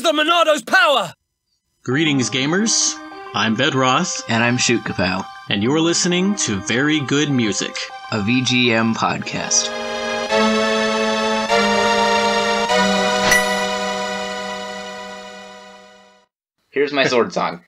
the Monado's power! Greetings, gamers. I'm Bedroth. And I'm Shootkapow. And you're listening to Very Good Music, a VGM podcast. Here's my sword song.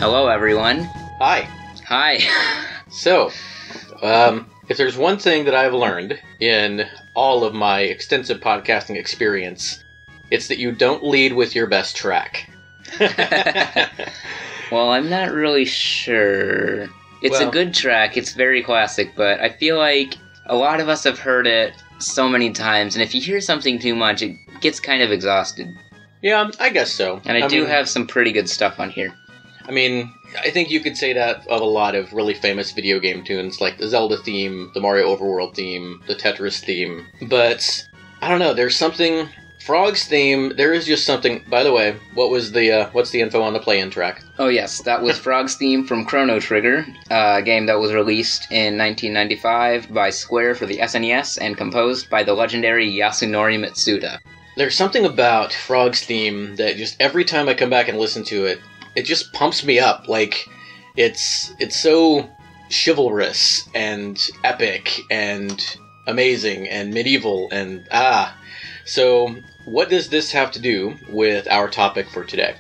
Hello, everyone. Hi. Hi. So, if there's one thing that I've learned in all of my extensive podcasting experience, it's that you don't lead with your best track. Well, I'm not really sure. It's a good track, it's very classic, but I feel like a lot of us have heard it so many times, and if you hear something too much, it gets kind of exhausted. Yeah, I guess so. And I do have some pretty good stuff on here. I mean, I think you could say that of a lot of really famous video game tunes, like the Zelda theme, the Mario Overworld theme, the Tetris theme. But, I don't know, there's something... Frog's theme, there is just something... By the way, what's the info on the play-in track? Oh yes, that was Frog's theme from Chrono Trigger, a game that was released in 1995 by Square for the SNES and composed by the legendary Yasunori Mitsuda. There's something about Frog's theme that just every time I come back and listen to it, it just pumps me up. Like, it's so chivalrous and epic and amazing and medieval and So, what does this have to do with our topic for today?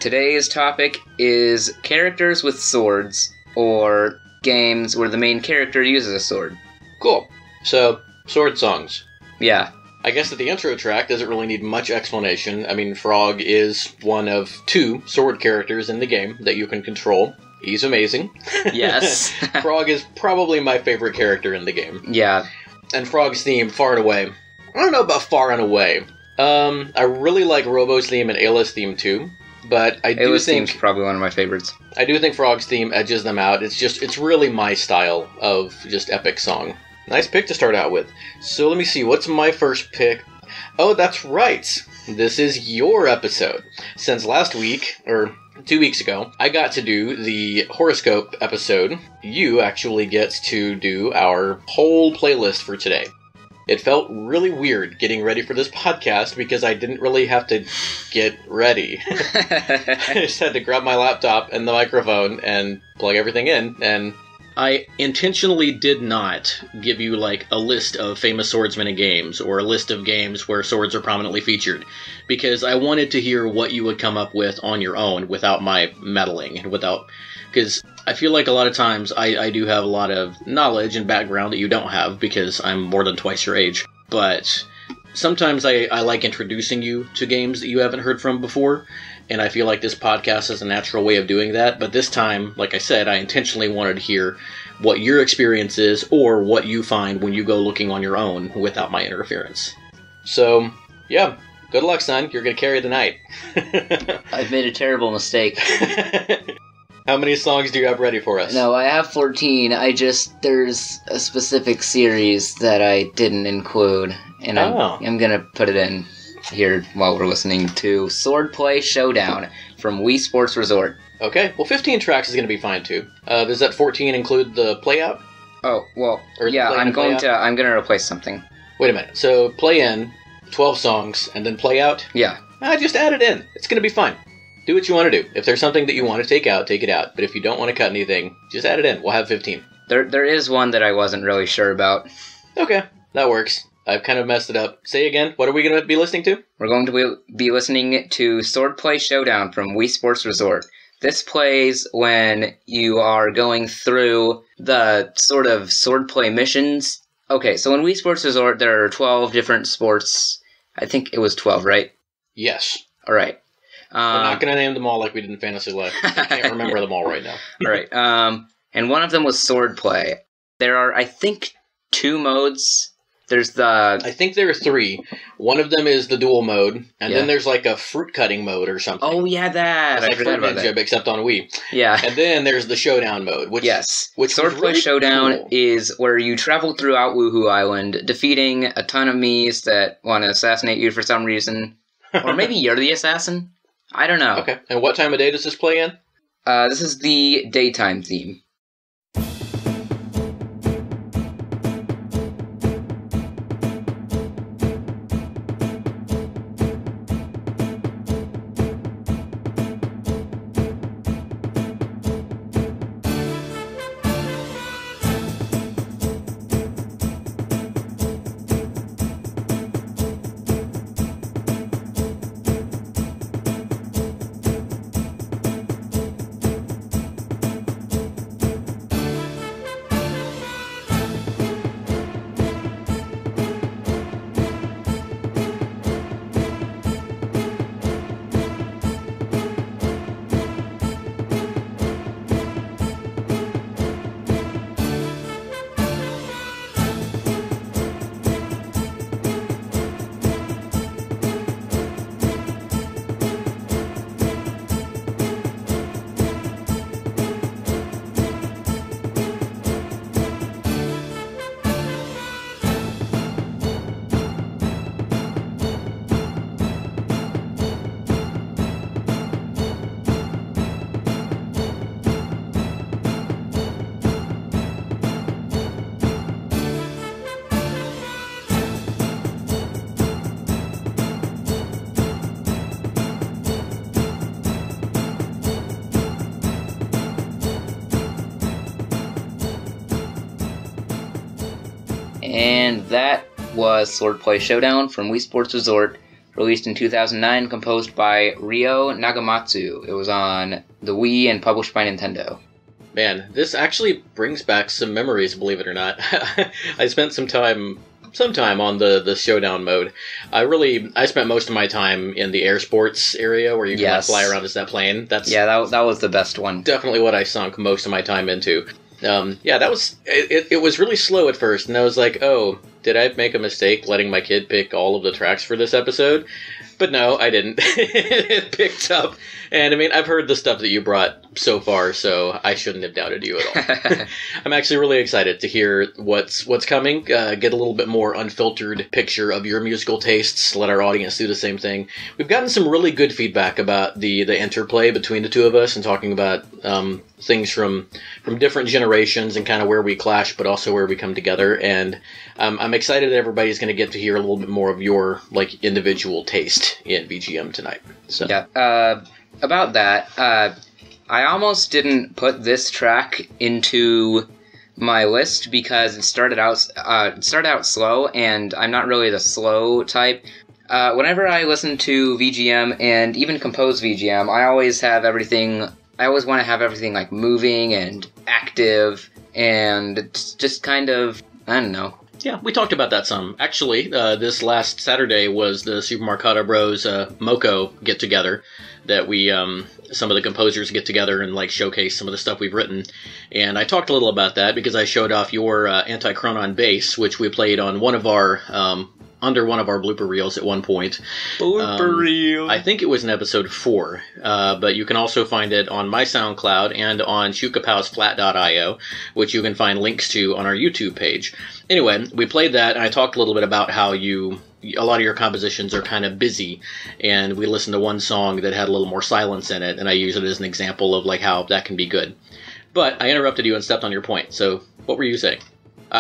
Today's topic is characters with swords, or games where the main character uses a sword. Cool. So, sword songs. Yeah. I guess that the intro track doesn't really need much explanation. I mean, Frog is one of two sword characters in the game that you can control. He's amazing. Yes. Frog is probably my favorite character in the game. Yeah. And Frog's theme, far and away. I don't know about far and away. I really like Robo's theme and Ayla's theme too, but I do Ayla's think... theme's probably one of my favorites. I do think Frog's theme edges them out. It's really my style of just epic song. Nice pick to start out with. So let me see, what's my first pick? Oh, that's right. This is your episode. Since last week, or 2 weeks ago, I got to do the horoscope episode. You actually get to do our whole playlist for today. It felt really weird getting ready for this podcast because I didn't really have to get ready. I just had to grab my laptop and the microphone and plug everything in, and... I intentionally did not give you, like, a list of famous swordsmen in games, or a list of games where swords are prominently featured, because I wanted to hear what you would come up with on your own without my meddling, and without... Because I feel like a lot of times I do have a lot of knowledge and background that you don't have, because I'm more than twice your age, but sometimes I like introducing you to games that you haven't heard from before, and I feel like this podcast is a natural way of doing that. But this time, like I said, I intentionally wanted to hear what your experience is or what you find when you go looking on your own without my interference. So, yeah, good luck, son. You're going to carry the night. I've made a terrible mistake. How many songs do you have ready for us? No, I have 14. There's a specific series that I didn't include, and I'm going to put it in here while we're listening to Swordplay Showdown from Wii Sports Resort. Okay, well 15 tracks is going to be fine too. Does that 14 include the play out? Oh, well, yeah, I'm going to replace something. Wait a minute, so play in 12 songs and then play out? Yeah. Just add it in. It's going to be fine. do what you want to do. If there's something that you want to take out, take it out. But if you don't want to cut anything, just add it in. We'll have 15. There is one that I wasn't really sure about. Okay, that works. I've kind of messed it up. Say again, what are we going to be listening to? We're going to be listening to Swordplay Showdown from Wii Sports Resort. This plays when you are going through the sort of swordplay missions. Okay, so in Wii Sports Resort, there are 12 different sports. I think it was 12, right? Yes. All right. We're not going to name them all like we did in Fantasy Life. I can't remember them all right now. All right. And one of them was swordplay. There are, I think, 2 modes. There's the... I think there are 3. One of them is the dual mode, and then there's like a fruit cutting mode or something. Oh, yeah, that. It's like Fruit Ninja, except on Wii. Yeah. And then there's the Showdown mode, which Swordplay really Showdown cool. is where you travel throughout Woohoo Island, defeating a ton of Miis that want to assassinate you for some reason. Or maybe you're the assassin? I don't know. Okay. And what time of day does this play in? This is the daytime theme. And that was Swordplay Showdown from Wii Sports Resort, released in 2009, composed by Ryo Nagamatsu. It was on the Wii and published by Nintendo. Man, this actually brings back some memories, believe it or not. I spent some time on the Showdown mode. I spent most of my time in the air sports area where you can fly around as that plane. That was the best one. Definitely what I sunk most of my time into. That was it was really slow at first, and I was like, oh, did I make a mistake letting my kid pick all of the tracks for this episode? But no, I didn't. It picked up. And I mean, I've heard the stuff that you brought so far, so I shouldn't have doubted you at all. I'm actually really excited to hear what's coming, get a little bit more unfiltered picture of your musical tastes, let our audience do the same thing. We've gotten some really good feedback about the interplay between the two of us and talking about things from different generations and kind of where we clash, but also where we come together. And I'm excited that everybody's going to get to hear a little bit more of your individual taste in VGM tonight. So yeah. About that, I almost didn't put this track into my list because it started out slow, and I'm not really the slow type. Whenever I listen to VGM and even compose VGM, I always want to have everything like moving and active and just kind of, I don't know. Yeah, we talked about that some. Actually, this last Saturday was the Super Mario Bros. Moko get-together that we, some of the composers get together and showcase some of the stuff we've written. And I talked a little about that because I showed off your Anti-Chronon bass, which we played on one of our, under one of our blooper reels at one point. Blooper reel! I think it was in episode 4, but you can also find it on my SoundCloud and on Shootkapow's Flat.io, which you can find links to on our YouTube page. Anyway, we played that, and I talked a little bit about how a lot of your compositions are kind of busy, and we listened to one song that had a little more silence in it, and I use it as an example of how that can be good. But I interrupted you and stepped on your point, so what were you saying?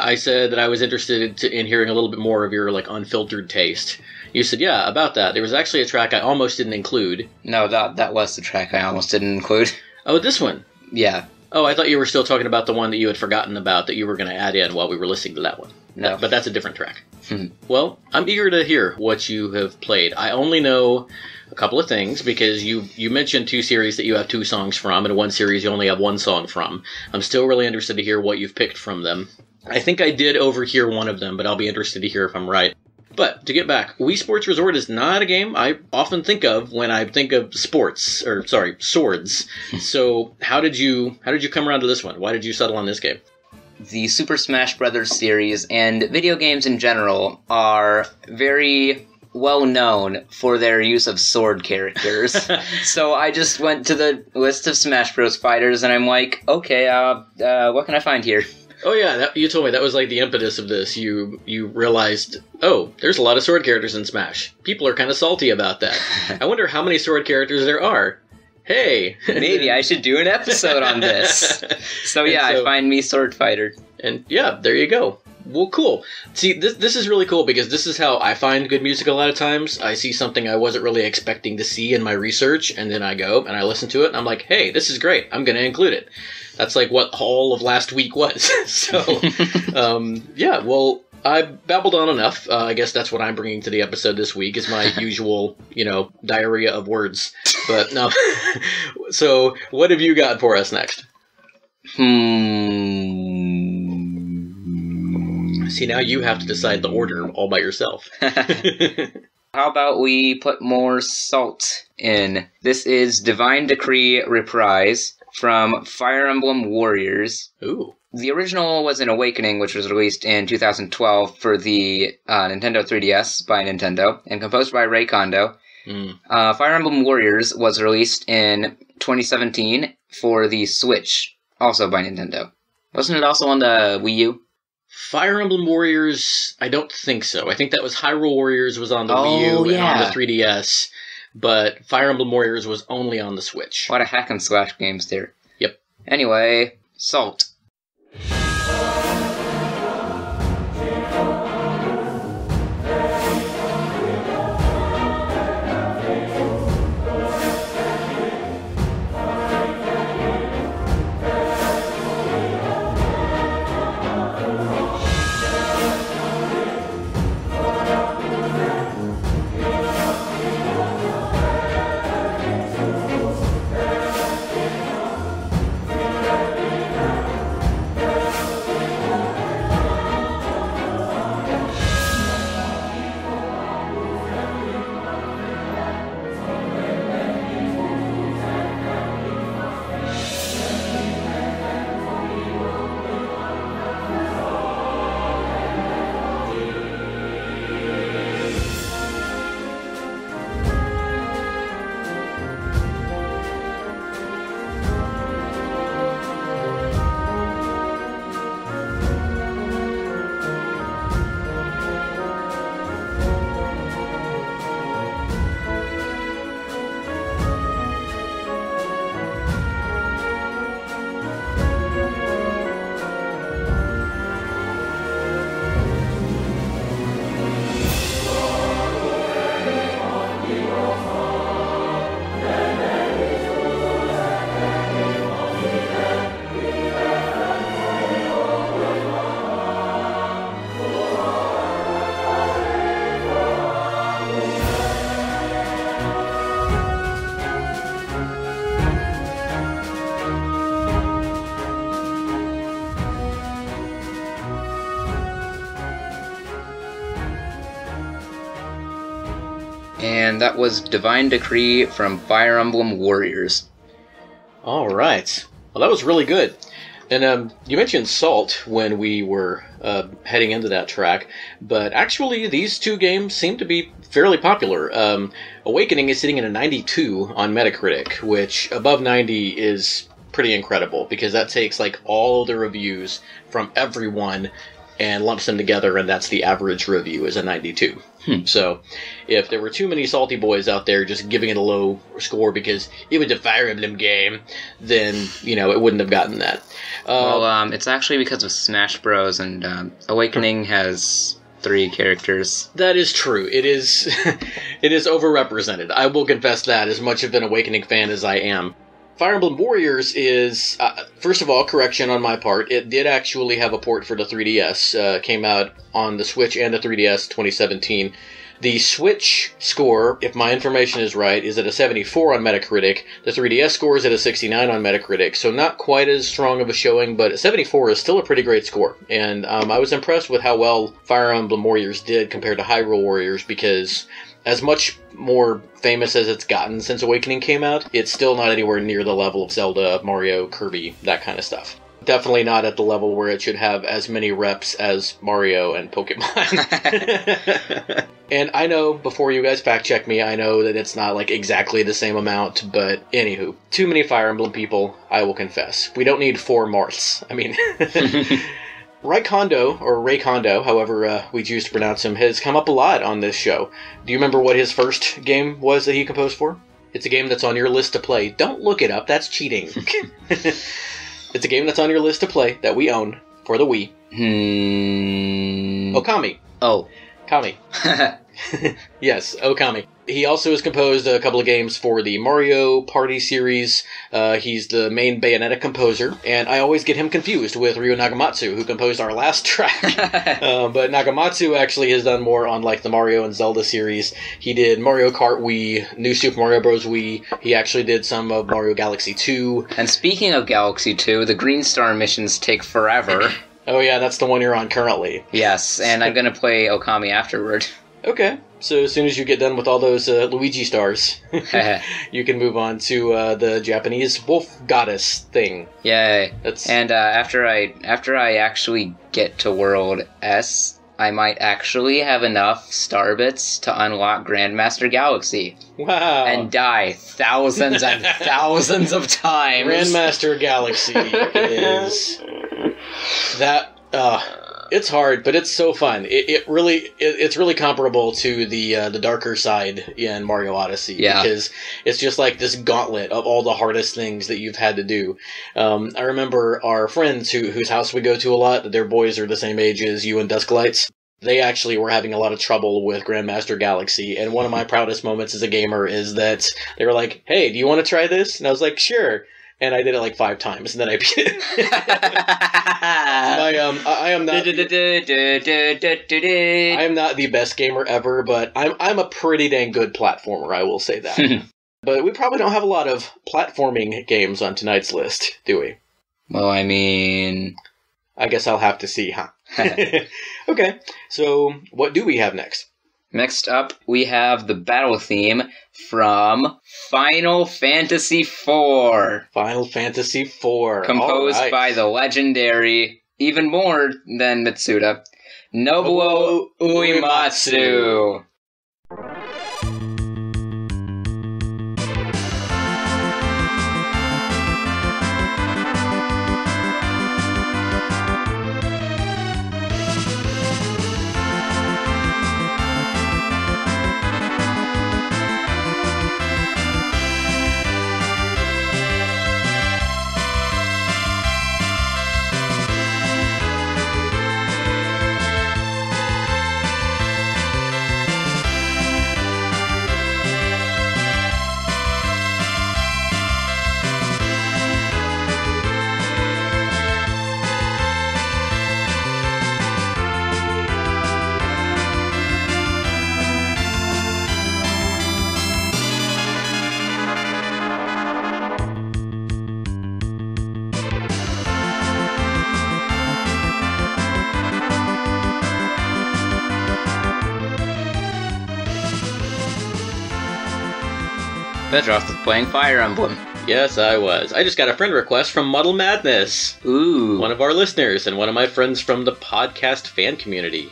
I said that I was interested in hearing a little bit more of your, like, unfiltered taste. You said, yeah, about that. There was actually a track I almost didn't include. No, that was the track I almost didn't include. Oh, this one? Yeah. Oh, I thought you were still talking about the one that you had forgotten about that you were going to add in while we were listening to that one. No. But that's a different track. Well, I'm eager to hear what you have played. I only know a couple of things because you mentioned 2 series that you have 2 songs from, and 1 series you only have 1 song from. I'm still really interested to hear what you've picked from them. I think I did overhear one of them, but I'll be interested to hear if I'm right. But, to get back, Wii Sports Resort is not a game I often think of when I think of swords. So, how did you come around to this one? Why did you settle on this game? The Super Smash Bros. Series and video games in general are very well known for their use of sword characters. So I just went to the list of Smash Bros. Fighters and I'm like, okay, what can I find here? Oh yeah, you told me that was like the impetus of this. You realized, oh, there's a lot of sword characters in Smash. People are kind of salty about that. I wonder how many sword characters there are. Hey! Maybe I should do an episode on this. So I find me sword fighter. And yeah, there you go. Well, cool. See, this is really cool because this is how I find good music a lot of times. I see something I wasn't really expecting to see in my research, and then I go and I listen to it, and I'm like, hey, this is great. I'm going to include it. That's like what all of last week was. So, yeah, well, I babbled on enough. I guess that's what I'm bringing to the episode this week is my usual, diarrhea of words. But no. So, what have you got for us next? See, now you have to decide the order all by yourself. How about we put more salt in? This is Divine Decree Reprise from Fire Emblem Warriors. Ooh. The original was an Awakening, which was released in 2012 for the Nintendo 3DS by Nintendo, and composed by Ray Kondo. Fire Emblem Warriors was released in 2017 for the Switch, also by Nintendo. Wasn't it also on the Wii U? Fire Emblem Warriors, I don't think so. I think that was Hyrule Warriors was on the Wii U and on the 3DS, but Fire Emblem Warriors was only on the Switch. A lot of hack and slash games there. Yep. Anyway, salt. And that was Divine Decree from Fire Emblem Warriors. All right. Well, that was really good. And you mentioned Salt when we were heading into that track, but actually these two games seem to be fairly popular. Awakening is sitting at a 92 on Metacritic, which above 90 is pretty incredible, because that takes like all the reviews from everyone and lumps them together, and that's the average review, is a 92. So, if there were too many salty boys out there just giving it a low score because it was a Fire Emblem game, then, you know, it wouldn't have gotten that. It's actually because of Smash Bros, and Awakening has 3 characters. That is true. It is it is overrepresented. I will confess that, as much of an Awakening fan as I am. Fire Emblem Warriors is, first of all, correction on my part. It did actually have a port for the 3DS. Came out on the Switch and the 3DS 2017. The Switch score, if my information is right, is at a 74 on Metacritic. The 3DS score is at a 69 on Metacritic, so not quite as strong of a showing, but a 74 is still a pretty great score. And I was impressed with how well Fire Emblem Warriors did compared to Hyrule Warriors, because as much more famous as it's gotten since Awakening came out, it's still not anywhere near the level of Zelda, Mario, Kirby, that kind of stuff. Definitely not at the level where it should have as many reps as Mario and Pokemon. And I know, before you guys fact check me, I know that it's not like exactly the same amount, but anywho, too many Fire Emblem people, I will confess. We don't need 4 Marths. I mean... Kondo, or Ray Kondo, however we choose to pronounce him, has come up a lot on this show. Do you remember what his first game was that he composed for? It's a game that's on your list to play. Don't look it up, that's cheating. It's a game that's on your list to play that we own for the Wii. Okami. Oh. Kami. Yes, Okami. He also has composed a couple of games for the Mario Party series. He's the main Bayonetta composer, and I always get him confused with Ryo Nagamatsu, who composed our last track. But Nagamatsu actually has done more on like the Mario and Zelda series. He did Mario Kart Wii, New Super Mario Bros. Wii. He actually did some of Mario Galaxy 2. And speaking of Galaxy 2, the Green Star missions take forever. Oh yeah, that's the one you're on currently. Yes, and I'm going to play Okami afterward. Okay. So as soon as you get done with all those Luigi stars, you can move on to the Japanese wolf goddess thing. Yay. And after I actually get to World S, I might actually have enough star bits to unlock Grandmaster Galaxy. Wow. And die thousands and thousands of times. Grandmaster Galaxy is... that... it's hard, but it's so fun. It's really comparable to the darker side in Mario Odyssey. Yeah. Because it's just like this gauntlet of all the hardest things that you've had to do. I remember our friends whose house we go to a lot, their boys are the same age as you and Dusklights. They actually were having a lot of trouble with Grandmaster Galaxy, and one of my proudest moments as a gamer is that they were like, "Hey, do you want to try this?" And I was like, "Sure." And I did it like 5 times, and then I beat it. I am not the best gamer ever, but I'm a pretty dang good platformer, I will say that. But we probably don't have a lot of platforming games on tonight's list, do we? Well, I mean... I guess I'll have to see, huh? Okay, so what do we have next? Next up, we have the battle theme from Final Fantasy IV. Final Fantasy IV. Composed by the legendary, even more than Mitsuda, Nobuo Uematsu. Bedroth was playing Fire Emblem. Yes, I was. I just got a friend request from Muddle Madness. Ooh. One of our listeners and one of my friends from the podcast fan community.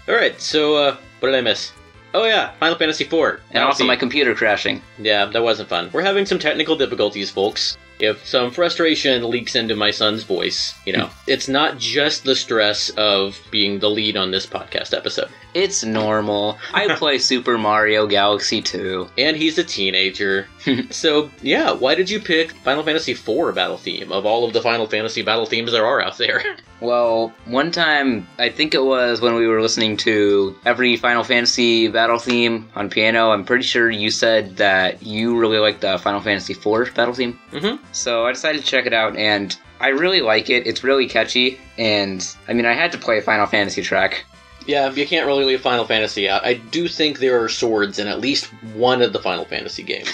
Alright, so, what did I miss? Oh yeah, Final Fantasy IV. And also my computer crashing. Yeah, that wasn't fun. We're having some technical difficulties, folks. if some frustration leaks into my son's voice, it's not just the stress of being the lead on this podcast episode. It's normal. I play Super Mario Galaxy 2. And he's a teenager. So, yeah, why did you pick Final Fantasy IV battle theme of all of the Final Fantasy battle themes there are out there? Well, one time, I think it was when we were listening to every Final Fantasy battle theme on piano, I'm pretty sure you said that you really liked the Final Fantasy IV battle theme. Mm-hmm. So I decided to check it out, and I really like it. It's really catchy, and I mean, I had to play a Final Fantasy track. Yeah, you can't really leave Final Fantasy out. I do think there are swords in at least one of the Final Fantasy games.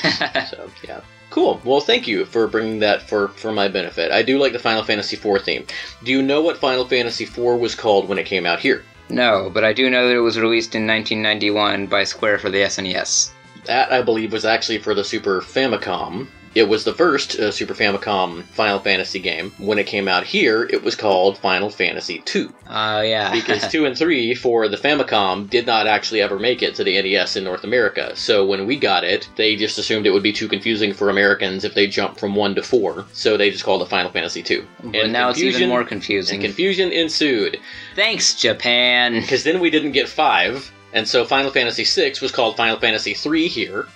So, yeah. Cool. Well, thank you for bringing that for my benefit. I do like the Final Fantasy IV theme. Do you know what Final Fantasy IV was called when it came out here? No, but I do know that it was released in 1991 by Square for the SNES. That, I believe, was actually for the Super Famicom. It was the first Super Famicom Final Fantasy game. When it came out here, it was called Final Fantasy II. Oh, yeah. Because 2 and 3 for the Famicom did not actually ever make it to the NES in North America. So when we got it, they just assumed it would be too confusing for Americans if they jumped from 1 to 4. So they just called it Final Fantasy II. But now it's even more confusing. And confusion ensued. Thanks, Japan! Because then we didn't get 5. And so Final Fantasy VI was called Final Fantasy III here.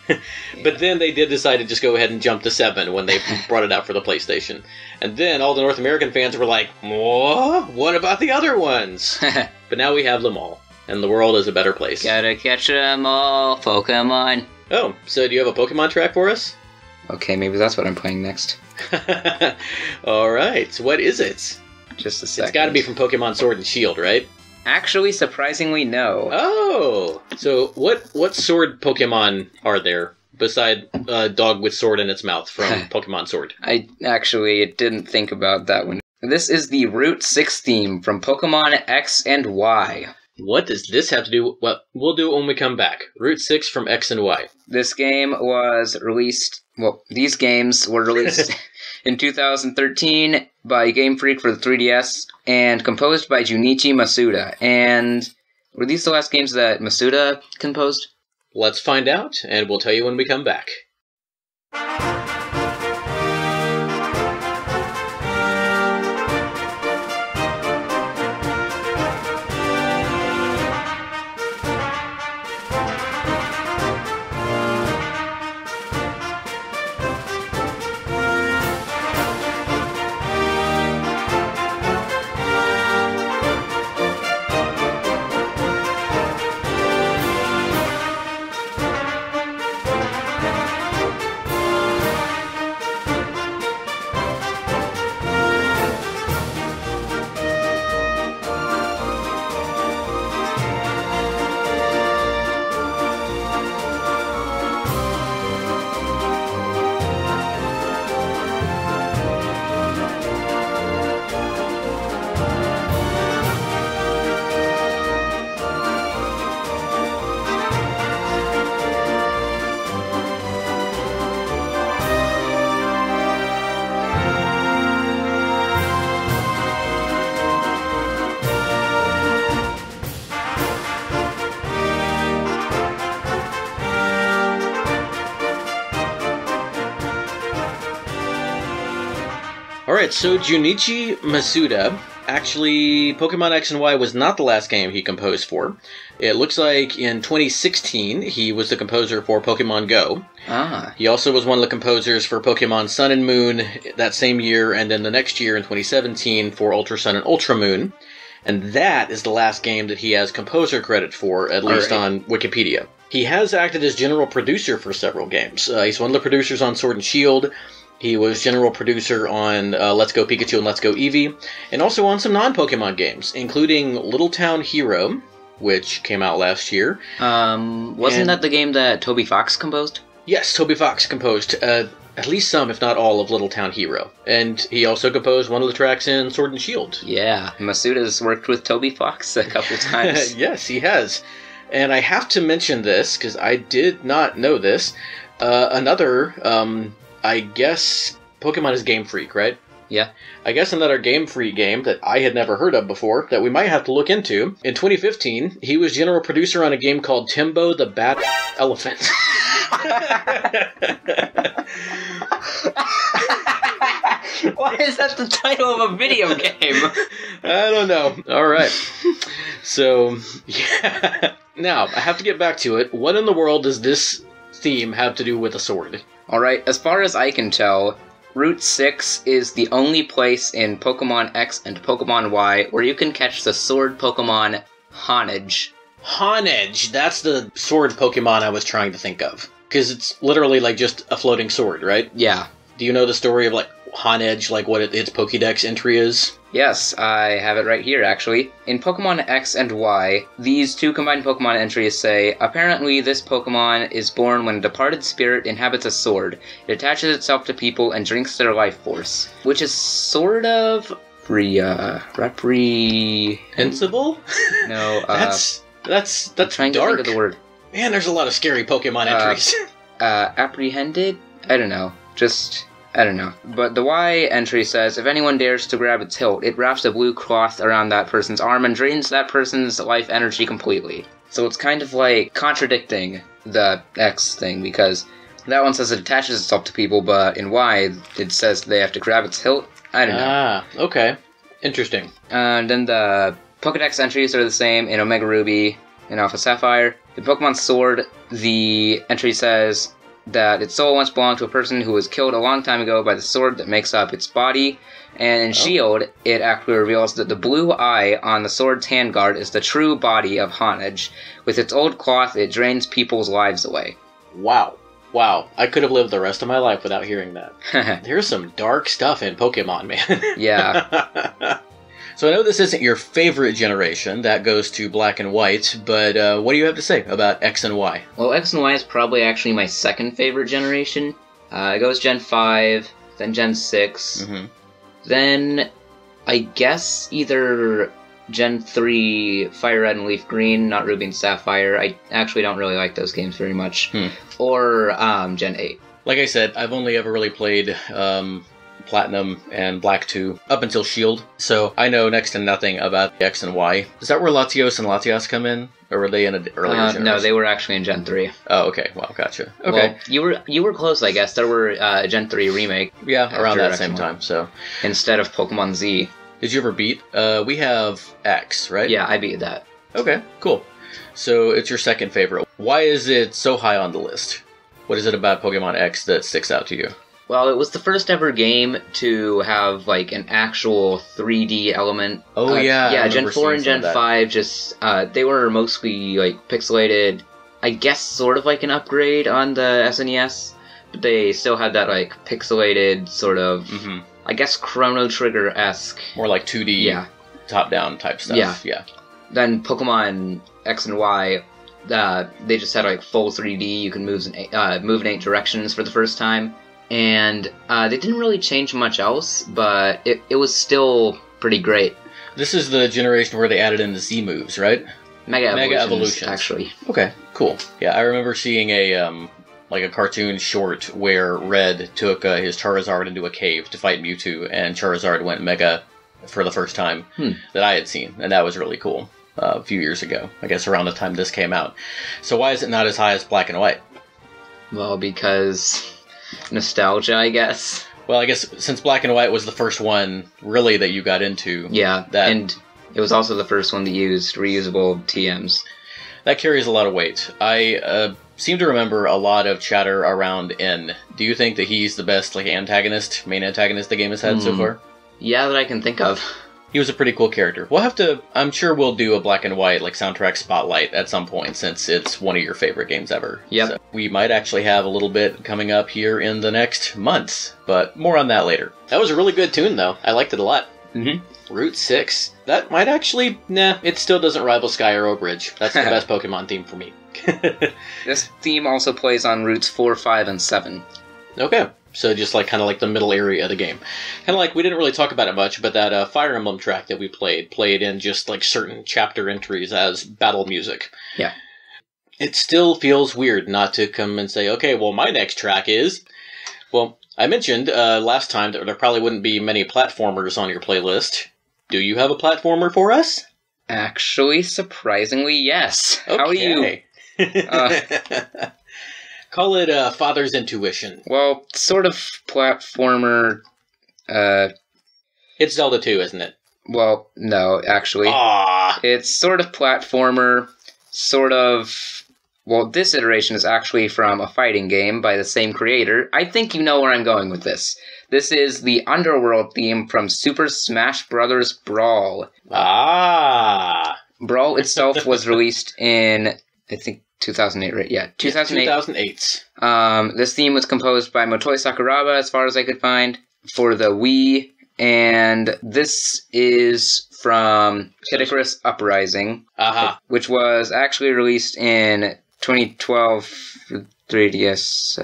But then they did decide to just go ahead and jump to 7 when they brought it out for the PlayStation. And then all the North American fans were like, what about the other ones? But now we have them all. And the world is a better place. Gotta catch them all, Pokemon. Oh, so do you have a Pokemon track for us? Okay, maybe that's what I'm playing next. Alright, what is it? Just a second. It's gotta be from Pokemon Sword and Shield, right? Actually, surprisingly, no. Oh! So, what sword Pokemon are there, beside a dog with sword in its mouth from Pokemon Sword? I actually didn't think about that one. This is the Route 6 theme from Pokemon X and Y. What does this have to do? Well, we'll do it when we come back. Route 6 from X and Y. This game was released... Well, these games were released in 2013 by Game Freak for the 3DS and composed by Junichi Masuda. And were these the last games that Masuda composed? Let's find out, and we'll tell you when we come back. Alright, so Junichi Masuda, actually, Pokemon X and Y was not the last game he composed for. It looks like in 2016, he was the composer for Pokemon Go. Ah. He also was one of the composers for Pokemon Sun and Moon that same year, and then the next year in 2017 for Ultra Sun and Ultra Moon. And that is the last game that he has composer credit for, at least on Wikipedia. He has acted as general producer for several games. He's one of the producers on Sword and Shield. He was general producer on Let's Go Pikachu and Let's Go Eevee, and also on some non-Pokemon games, including Little Town Hero, which came out last year. Wasn't that the game that Toby Fox composed? Yes, Toby Fox composed at least some, if not all, of Little Town Hero. And he also composed one of the tracks in Sword and Shield. Yeah, Masuda's worked with Toby Fox a couple times. Yes, he has. And I have to mention this, because I did not know this. I guess Pokemon is Game Freak, right? Yeah. I guess another Game Freak game that I had never heard of before that we might have to look into. In 2015, he was general producer on a game called Timbo the Bat Elephant. Why is that the title of a video game? I don't know. All right. So, yeah. Now, I have to get back to it. What in the world does this theme have to do with a sword? Alright, as far as I can tell, Route 6 is the only place in Pokemon X and Pokemon Y where you can catch the sword Pokemon Honedge. Honedge, that's the sword Pokemon I was trying to think of. Because it's literally like just a floating sword, right? Yeah. Do you know the story of like Honedge, like what its Pokédex entry is? Yes, I have it right here, actually. In Pokemon X and Y, these two combined Pokemon entries say, apparently this Pokemon is born when a departed spirit inhabits a sword. It attaches itself to people and drinks their life force. Which is sort of... reprehensible? No, That's trying dark. to think of the word. Man, there's a lot of scary Pokemon entries. Apprehended? I don't know. I don't know. But the Y entry says, if anyone dares to grab its hilt, it wraps a blue cloth around that person's arm and drains that person's life energy completely. So it's kind of like contradicting the X thing, because that one says it attaches itself to people, but in Y, it says they have to grab its hilt. I don't know. Ah, okay. Interesting. And then the Pokedex entries are the same in Omega Ruby and Alpha Sapphire. In Pokemon Sword, the entry says that its soul once belonged to a person who was killed a long time ago by the sword that makes up its body. And in Shield, it actually reveals that the blue eye on the sword's handguard is the true body of Honedge. With its old cloth, it drains people's lives away. Wow. Wow. I could have lived the rest of my life without hearing that. There's some dark stuff in Pokemon, man. Yeah. So I know this isn't your favorite generation, that goes to Black and White, but what do you have to say about X and Y? Well, X and Y is probably actually my second favorite generation. It goes Gen 5, then Gen 6, then I guess either Gen 3 Fire Red and Leaf Green, not Ruby and Sapphire. I actually don't really like those games very much. Or Gen 8. Like I said, I've only ever really played Platinum and Black 2 up until Shield, so I know next to nothing about X and Y. Is that where Latios and Latias come in? Or were they in an earlier generation? No, they were actually in Gen 3. Oh, okay. Well, gotcha. Okay. Well, you were close, I guess. There were Gen 3 remake. Yeah, around that same time, so. Instead of Pokemon Z. Did you ever beat? We have X, right? Yeah, I beat that. Okay, cool. So it's your second favorite. Why is it so high on the list? What is it about Pokemon X that sticks out to you? Well, it was the first ever game to have, like, an actual 3D element. Oh, yeah. Yeah, Gen 4 and Gen 5 just, they were mostly, like, pixelated. I guess sort of like an upgrade on the SNES. But they still had that, like, pixelated sort of, I guess, Chrono Trigger-esque. More like 2D, top-down type stuff. Yeah. Then Pokemon X and Y, they just had, like, full 3D. You can move in 8 directions for the first time. And they didn't really change much else, but it was still pretty great. This is the generation where they added in the Z moves, right? Mega Evolutions, actually. Okay, cool. Yeah, I remember seeing a cartoon short where Red took his Charizard into a cave to fight Mewtwo, and Charizard went Mega for the first time that I had seen, and that was really cool. A few years ago, I guess around the time this came out. So why is it not as high as Black and White? Well, because nostalgia, I guess. Well, I guess since Black and White was the first one, really, that you got into. Yeah, and it was also the first one that used reusable TMs. That carries a lot of weight. I seem to remember a lot of chatter around N. Do you think that he's the best main antagonist the game has had so far? Yeah, that I can think of. He was a pretty cool character. We'll have to, I'm sure we'll do a Black and White soundtrack spotlight at some point, since it's one of your favorite games ever. Yep. So we might actually have a little bit coming up here in the next months, but more on that later. That was a really good tune, though. I liked it a lot. Route 6. That might actually, it still doesn't rival Sky Arrow Bridge. That's the best Pokemon theme for me. This theme also plays on Routes 4, 5, and 7. Okay. So just kind of the middle area of the game. Kind of we didn't really talk about it much, but that Fire Emblem track that we played in just certain chapter entries as battle music. Yeah. It still feels weird not to come and say, okay, well, my next track is... Well, I mentioned last time that there probably wouldn't be many platformers on your playlist. Do you have a platformer for us? Actually, surprisingly, yes. Okay. How are you? Call it Father's Intuition. Well, sort of platformer. It's Zelda 2, isn't it? Well, no, actually. It's sort of platformer, sort of... Well, this iteration is actually from a fighting game by the same creator. I think you know where I'm going with this. This is the Underworld theme from Super Smash Bros Brawl. Brawl itself was released in, I think, 2008, right? Yeah, 2008. 2008. This theme was composed by Motoi Sakuraba, as far as I could find, for the Wii. And this is from Kid Icarus Uprising, which was actually released in 2012 for 3DS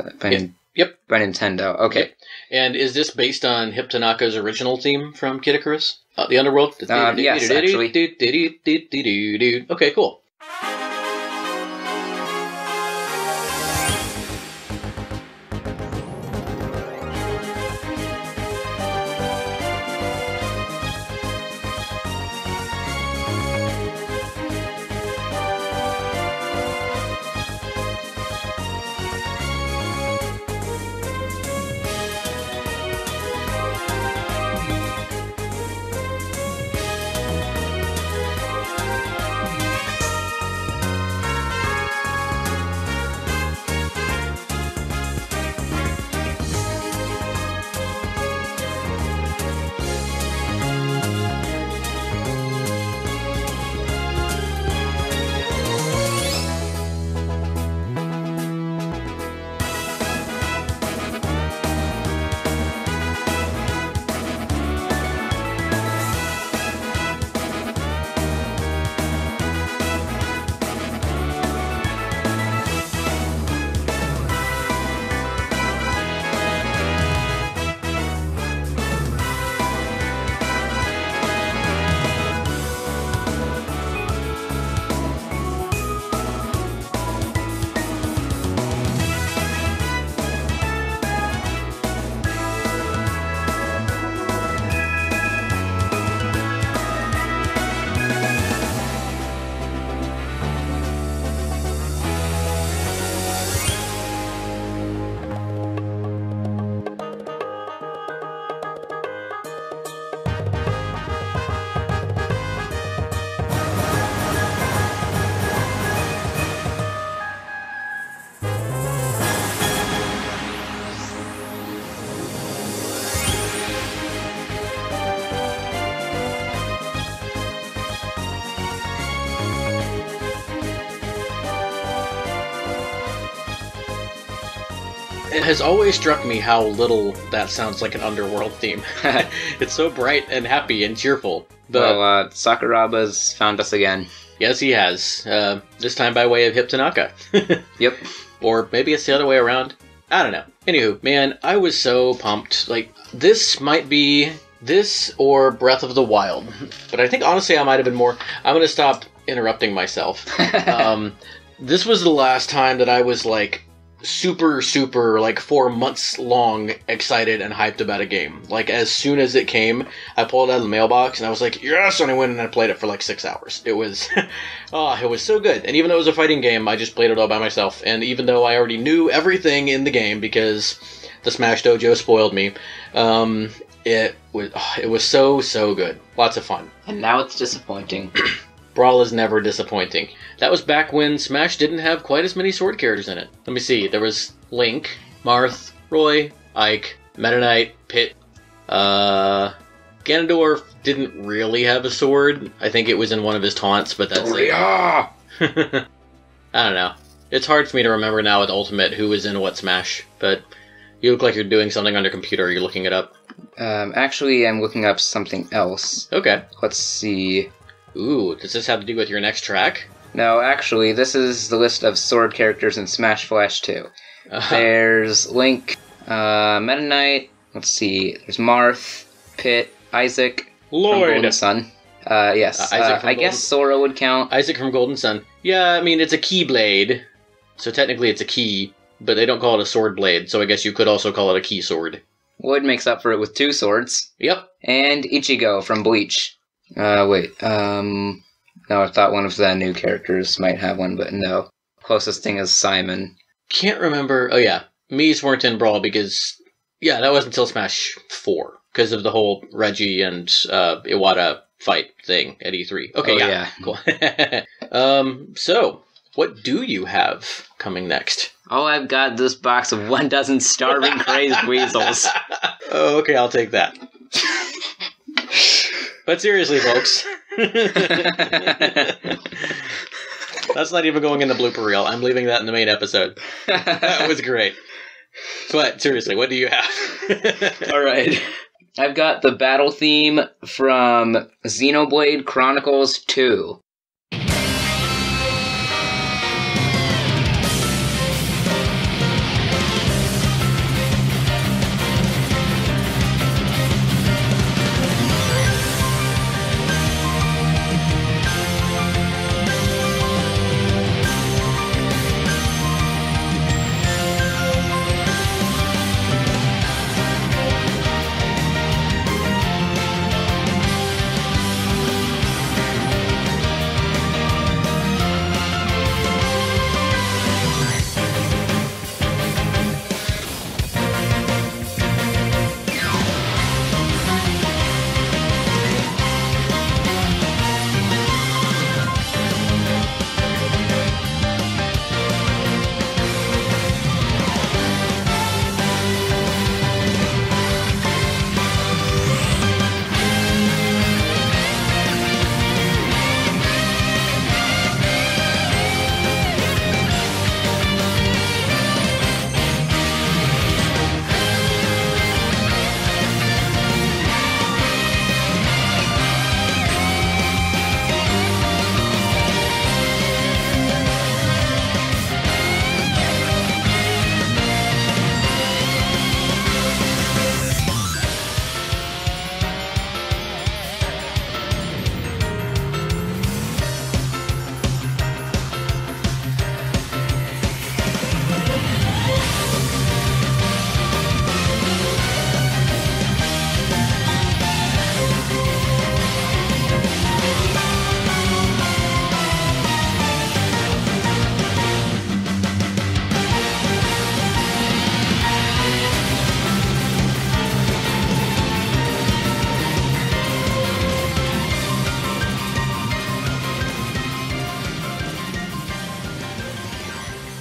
by Nintendo. Okay. Yep. And is this based on Hip Tanaka's original theme from Kid Icarus? The Underworld? Yes, actually. Okay, cool. It has always struck me how little that sounds like an Underworld theme. It's so bright and happy and cheerful. Well, Sakuraba's found us again. Yes, he has. This time by way of Hip Tanaka. Yep. Or maybe it's the other way around. I don't know. Anywho, man, I was so pumped. Like, this might be this or Breath of the Wild. But I think, honestly, I might have been more... I'm going to stop interrupting myself. This was the last time that I was, like, super, like, 4 months long excited and hyped about a game. Like, as soon as it came, I pulled it out of the mailbox, and I was like, yes! And I went and I played it for, like, 6 hours. It was... it was so good. And even though it was a fighting game, I just played it all by myself. And even though I already knew everything in the game, because the Smash Dojo spoiled me, it was so good. Lots of fun. And now it's disappointing. Brawl is never disappointing. That was back when Smash didn't have quite as many sword characters in it. Let me see. There was Link, Marth, Roy, Ike, Meta Knight, Pit. Ganondorf didn't really have a sword. I think it was in one of his taunts, but that's like... I don't know. It's hard for me to remember now with Ultimate who was in what Smash, but you look like you're doing something on your computer. You're looking it up. Actually, I'm looking up something else. Okay. Let's see... Ooh, does this have to do with your next track? No, actually, this is the list of sword characters in Smash Flash 2. There's Link, Meta Knight, let's see, there's Marth, Pit, Isaac Lord. From Golden Sun. Yes, I guess Sora would count. Isaac from Golden Sun. Yeah, I mean, it's a Keyblade, so technically it's a key, but they don't call it a sword blade, so I guess you could also call it a key sword. Wood makes up for it with 2 swords. Yep. And Ichigo from Bleach. No, I thought one of the new characters might have one, but no. Closest thing is Simon. Can't remember. Oh, yeah. Mii's weren't in Brawl because, yeah, that wasn't until Smash 4. because of the whole Reggie and Iwata fight thing at E3. Okay, yeah. Cool. So, what do you have coming next? Oh, I've got this box of 12 starving crazed weasels. Oh, okay, I'll take that. But seriously, folks. That's not even going in the blooper reel. I'm leaving that in the main episode. That was great. But seriously, what do you have? All right. I've got the battle theme from Xenoblade Chronicles 2.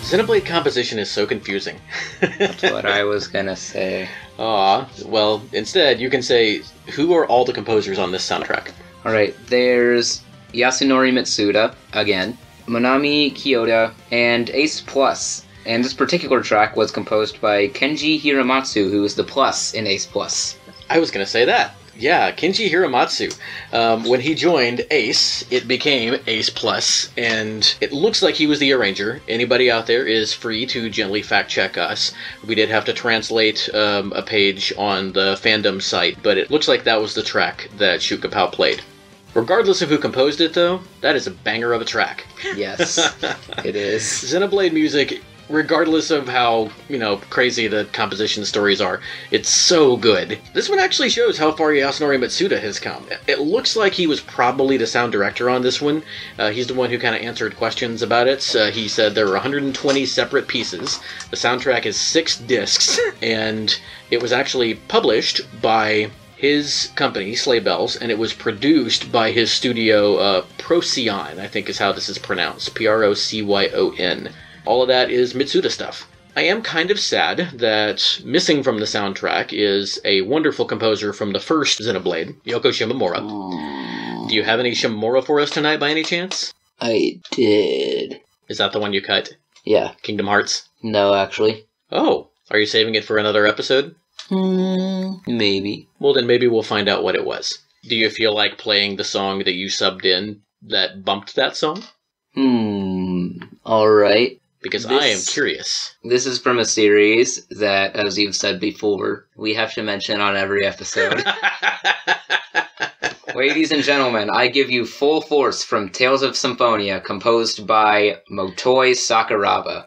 Xenoblade composition is so confusing. That's what I was gonna say. Well, instead you can say, who are all the composers on this soundtrack? Alright, there's Yasunori Mitsuda, again, Monami Kyoda, and Ace Plus. And this particular track was composed by Kenji Hiramatsu, who is the Plus in Ace Plus. I was gonna say that. Yeah, Kenji Hiramatsu. When he joined Ace, it became Ace Plus, and it looks like he was the arranger. Anybody out there is free to gently fact-check us. We did have to translate a page on the fandom site, but it looks like that was the track that Shootkapow played. Regardless of who composed it, though, that is a banger of a track. Yes, it is. Xenoblade music, regardless of how, crazy the composition stories are, it's so good. This one actually shows how far Yasunori Mitsuda has come. It looks like he was probably the sound director on this one. He's the one who kind of answered questions about it. He said there were 120 separate pieces. The soundtrack is 6 discs, and it was actually published by his company, Sleigh Bells, and it was produced by his studio, Procyon, I think is how this is pronounced. Procyon. All of that is Mitsuda stuff. I am kind of sad that missing from the soundtrack is a wonderful composer from the first Xenoblade, Yoko Shimomura. Do you have any Shimomura for us tonight by any chance? I did. Is that the one you cut? Yeah. Kingdom Hearts? No, actually. Oh, are you saving it for another episode? Maybe. Well, then maybe we'll find out what it was. Do you feel like playing the song that you subbed in that bumped that song? Alright. Because I am curious. This is from a series that, as you've said before, we have to mention on every episode. Ladies and gentlemen, I give you Full Force from Tales of Symphonia, composed by Motoi Sakuraba.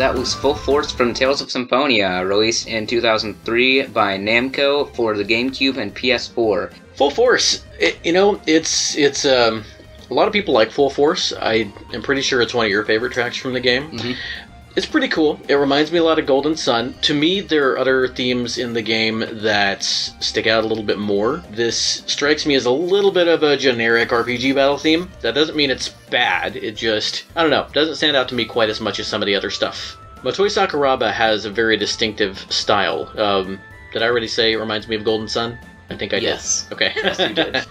that was Full Force from Tales of Symphonia, released in 2003 by Namco for the GameCube and PS4. Full Force, it's a lot of people like Full Force. I am pretty sure it's one of your favorite tracks from the game. Mm-hmm. It's pretty cool. It reminds me a lot of Golden Sun. To me, there are other themes in the game that stick out a little bit more. This strikes me as a little bit of a generic RPG battle theme. That doesn't mean it's bad. It just, I don't know, doesn't stand out to me quite as much as some of the other stuff. Motoi Sakuraba has a very distinctive style. Did I already say it reminds me of Golden Sun? I think I did. Yes. Okay. Yes, you did.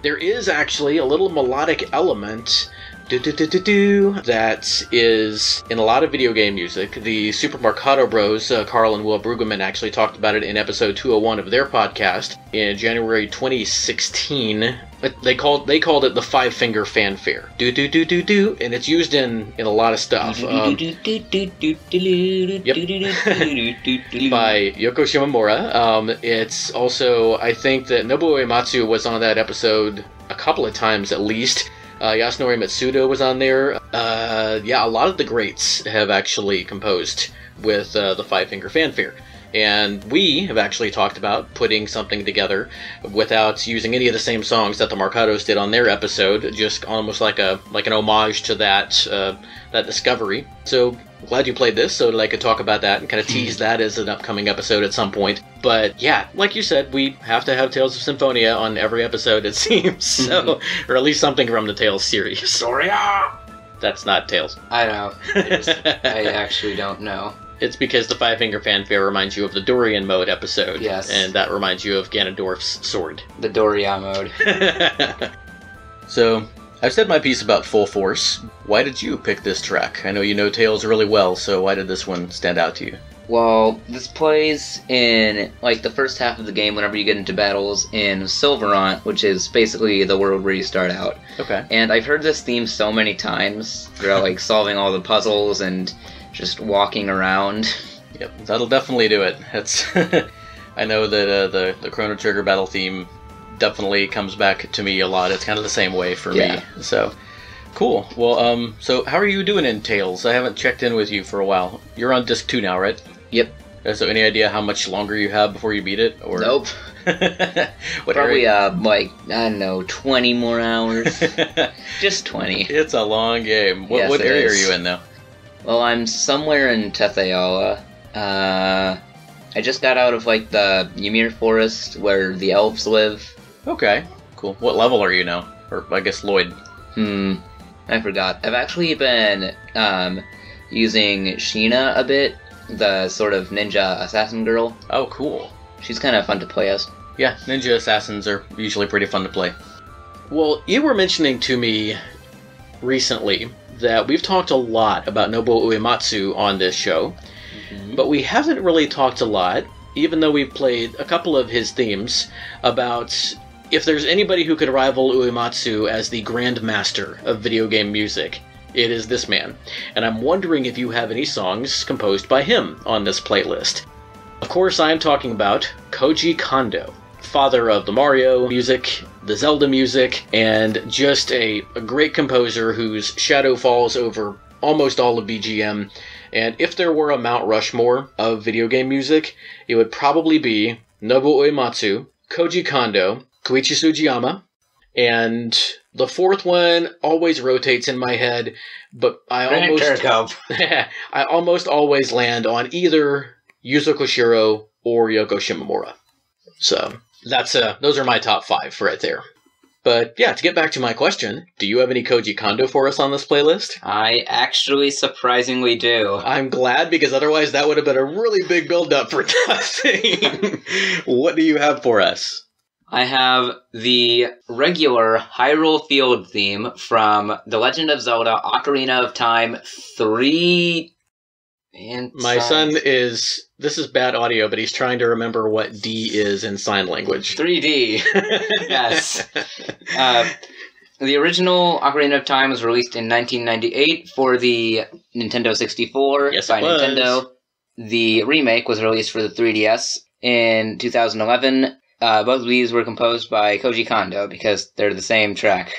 There is actually a little melodic element that is in a lot of video game music. The Super Mercado Bros, Carl and Will Brueggemann, actually talked about it in episode 201 of their podcast in January 2016. They called it the Five Finger Fanfare. Do do do do do, and it's used in a lot of stuff. Yep. By Yoko Shimomura. It's also, I think that Nobuo Uematsu was on that episode a couple of times at least. Yasunori Mitsuda was on there. A lot of the greats have actually composed with the Five Finger Fanfare. And we have actually talked about putting something together without using any of the same songs that the Mercados did on their episode, just almost like an homage to that discovery. So glad you played this so that I could talk about that and kind of tease that as an upcoming episode at some point. But yeah, like you said, we have to have Tales of Symphonia on every episode, it seems. So, or at least something from the Tales series. Soria! That's not Tales. I know. I actually don't know. It's because the Five Finger Fanfare reminds you of the Dorian mode episode. Yes. And that reminds you of Ganondorf's sword. The Doria mode. So, I've said my piece about Full Force. Why did you pick this track? I know you know Tales really well, so why did this one stand out to you? Well, this plays in, the first half of the game whenever you get into battles in Silverant, which is basically the world where you start out. Okay. And I've heard this theme so many times throughout, solving all the puzzles and just walking around. Yep, that'll definitely do it. It's I know that the Chrono Trigger battle theme definitely comes back to me a lot. It's kind of the same way for me. So, cool. Well, so how are you doing in Tales? I haven't checked in with you for a while. You're on disc 2 now, right? Yep. So any idea how much longer you have before you beat it? Or Nope. Probably, I don't know, 20 more hours. Just 20. It's a long game. What area are you in now? Well, I'm somewhere in Tetheala. I just got out of, the Ymir Forest, where the elves live. Okay, cool. What level are you now? Or, I guess, Lloyd. I forgot. I've actually been, using Sheena a bit, the sort of ninja assassin girl. Oh, cool. She's kind of fun to play as. Yeah, ninja assassins are usually pretty fun to play. Well, you were mentioning to me recently that we've talked a lot about Nobuo Uematsu on this show, but we haven't really talked a lot, even though we've played a couple of his themes, about if there's anybody who could rival Uematsu as the Grand Master of video game music, it is this man. And I'm wondering if you have any songs composed by him on this playlist. Of course, I'm talking about Koji Kondo, father of the Mario music, the Zelda music, and just a great composer whose shadow falls over almost all of VGM. And if there were a Mount Rushmore of video game music, it would probably be Nobuo Uematsu, Koji Kondo, Koichi Sugiyama, and the fourth one always rotates in my head, but I almost always land on either Yuzo Koshiro or Yoko Shimomura. So those are my top 5 right there. But yeah, to get back to my question, do you have any Koji Kondo for us on this playlist? I actually surprisingly do. I'm glad, because otherwise that would have been a really big build-up for nothing. What do you have for us? I have the regular Hyrule Field theme from The Legend of Zelda Ocarina of Time 3... My son this is bad audio, but he's trying to remember what D is in sign language. 3D. Yes. The original Ocarina of Time was released in 1998 for the Nintendo 64 by Nintendo. The remake was released for the 3DS in 2011. Both of these were composed by Koji Kondo because they're the same track.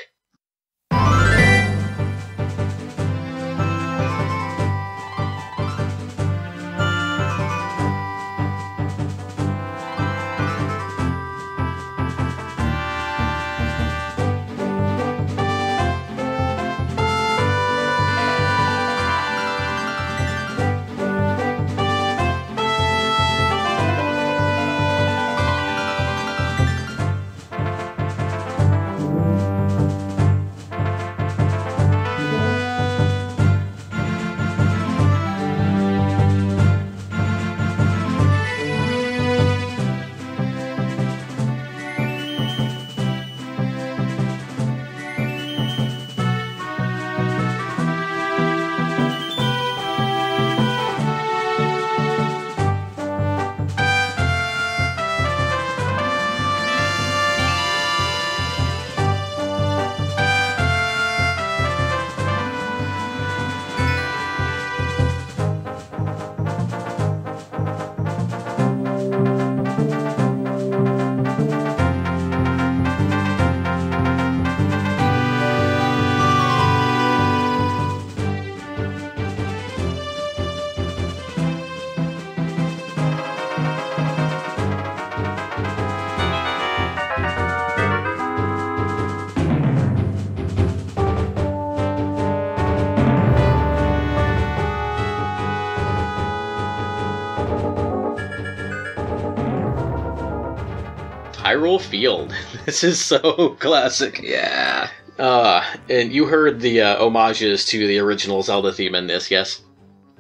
Hyrule Field. This is so classic. Yeah. And you heard the homages to the original Zelda theme in this, yes?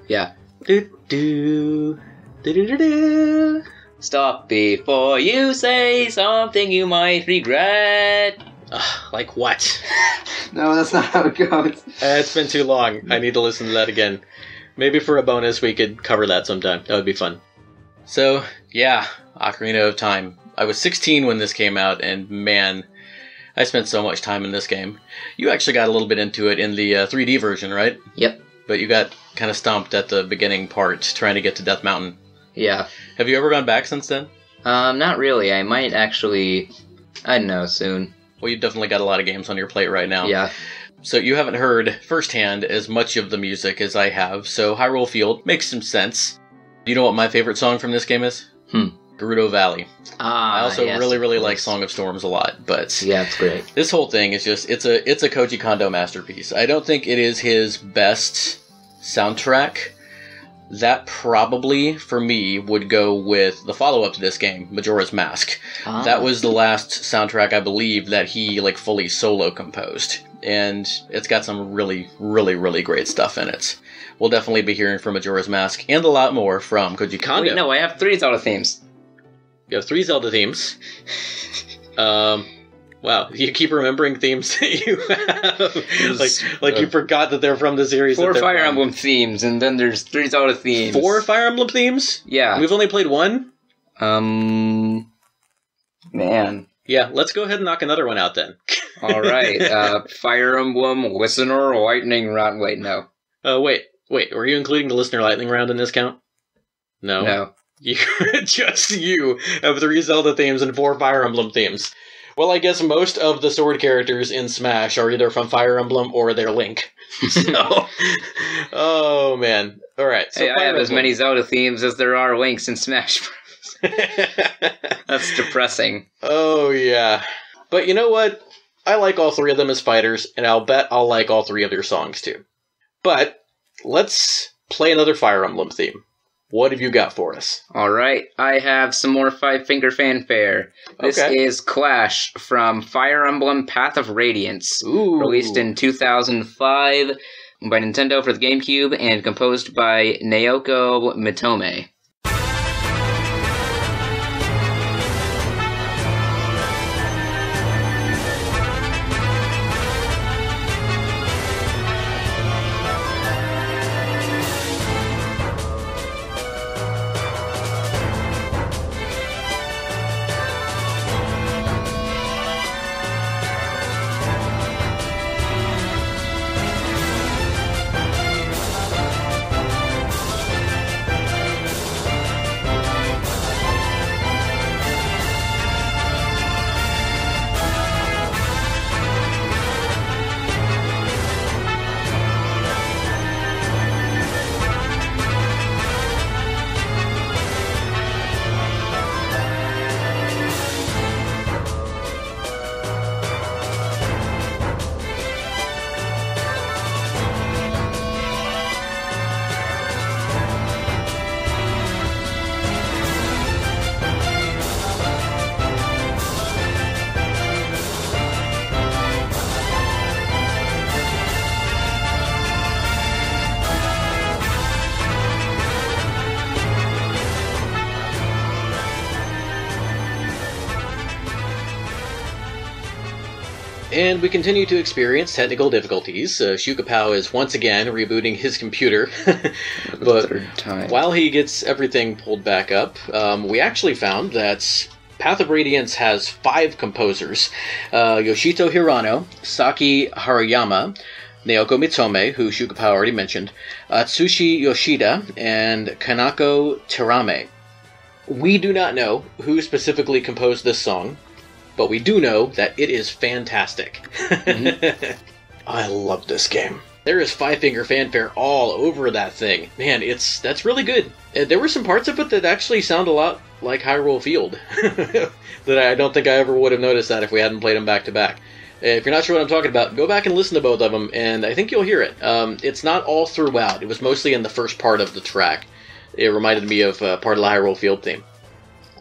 Yeah. Do-do. Do-do-do-do. Stop before you say something you might regret. Like what? No, that's not how it goes. It's been too long. I need to listen to that again. Maybe for a bonus we could cover that sometime. That would be fun. So, yeah, Ocarina of Time. I was 16 when this came out, and man, I spent so much time in this game. You actually got a little bit into it in the 3D version, right? Yep. But you got kind of stomped at the beginning part trying to get to Death Mountain. Yeah. Have you ever gone back since then? Not really. I might actually, I don't know, soon. Well, you've definitely got a lot of games on your plate right now. Yeah. So you haven't heard firsthand as much of the music as I have, so Hyrule Field makes some sense. Do you know what my favorite song from this game is? Gerudo Valley. I also really like Song of Storms a lot, but yeah, it's great. This whole thing is just it's a Koji Kondo masterpiece. I don't think it is his best soundtrack. That probably for me would go with the follow-up to this game, Majora's Mask. That was the last soundtrack I believe that he fully solo composed, and it's got some really great stuff in it. We'll definitely be hearing from Majora's Mask and a lot more from Koji Kondo. Wait, no, I have 3 Zelda themes. You have 3 Zelda themes. Wow, you keep remembering themes that you have. You forgot that they're from the series. 4 Fire Emblem themes, and then there's 3 Zelda themes. 4 Fire Emblem themes? Yeah. We've only played 1? Man. Yeah, let's go ahead and knock another one out then. Alright, Fire Emblem, Listener, Lightning Round. Wait, no. Wait, were you including the Listener Lightning Round in this count? No. No. Just you have 3 Zelda themes and 4 Fire Emblem themes. Well, I guess most of the sword characters in Smash are either from Fire Emblem or they're Link. So, oh man. Alright, so hey, I have as many Zelda themes as there are Links in Smash Bros. That's depressing. Oh yeah. But you know what? I like all 3 of them as fighters, and I'll bet I'll like all 3 of their songs too. But let's play another Fire Emblem theme. What have you got for us? Alright, I have some more 5-finger fanfare. This is Clash from Fire Emblem Path of Radiance. Ooh. Released in 2005 by Nintendo for the GameCube and composed by Naoko Mitome. And we continue to experience technical difficulties. Shootkapow is once again rebooting his computer. But third time. While he gets everything pulled back up, we actually found that Path of Radiance has 5 composers. Yoshito Hirano, Saki Haruyama, Naoko Mitsume, who Shootkapow already mentioned, Atsushi Yoshida, and Kanako Terame. We do not know who specifically composed this song, but we do know that it is fantastic. I love this game. There is 5-finger fanfare all over that thing. Man, that's really good. There were some parts of it that actually sound a lot like Hyrule Field. That I don't think I ever would have noticed that if we hadn't played them back to back. If you're not sure what I'm talking about, go back and listen to both of them, and I think you'll hear it. It's not all throughout. It was mostly in the first part of the track. It reminded me of part of the Hyrule Field theme.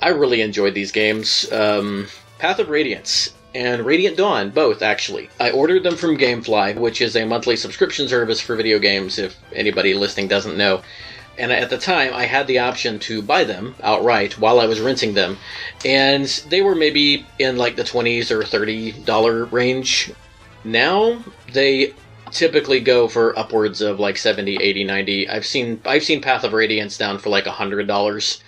I really enjoyed these games. Path of Radiance and Radiant Dawn, both, actually. I ordered them from Gamefly, which is a monthly subscription service for video games, if anybody listening doesn't know. And at the time, I had the option to buy them outright while I was renting them. And they were maybe in like the $20 or $30 range. Now, they typically go for upwards of like $70, $80, $90. I've seen Path of Radiance down for like $100.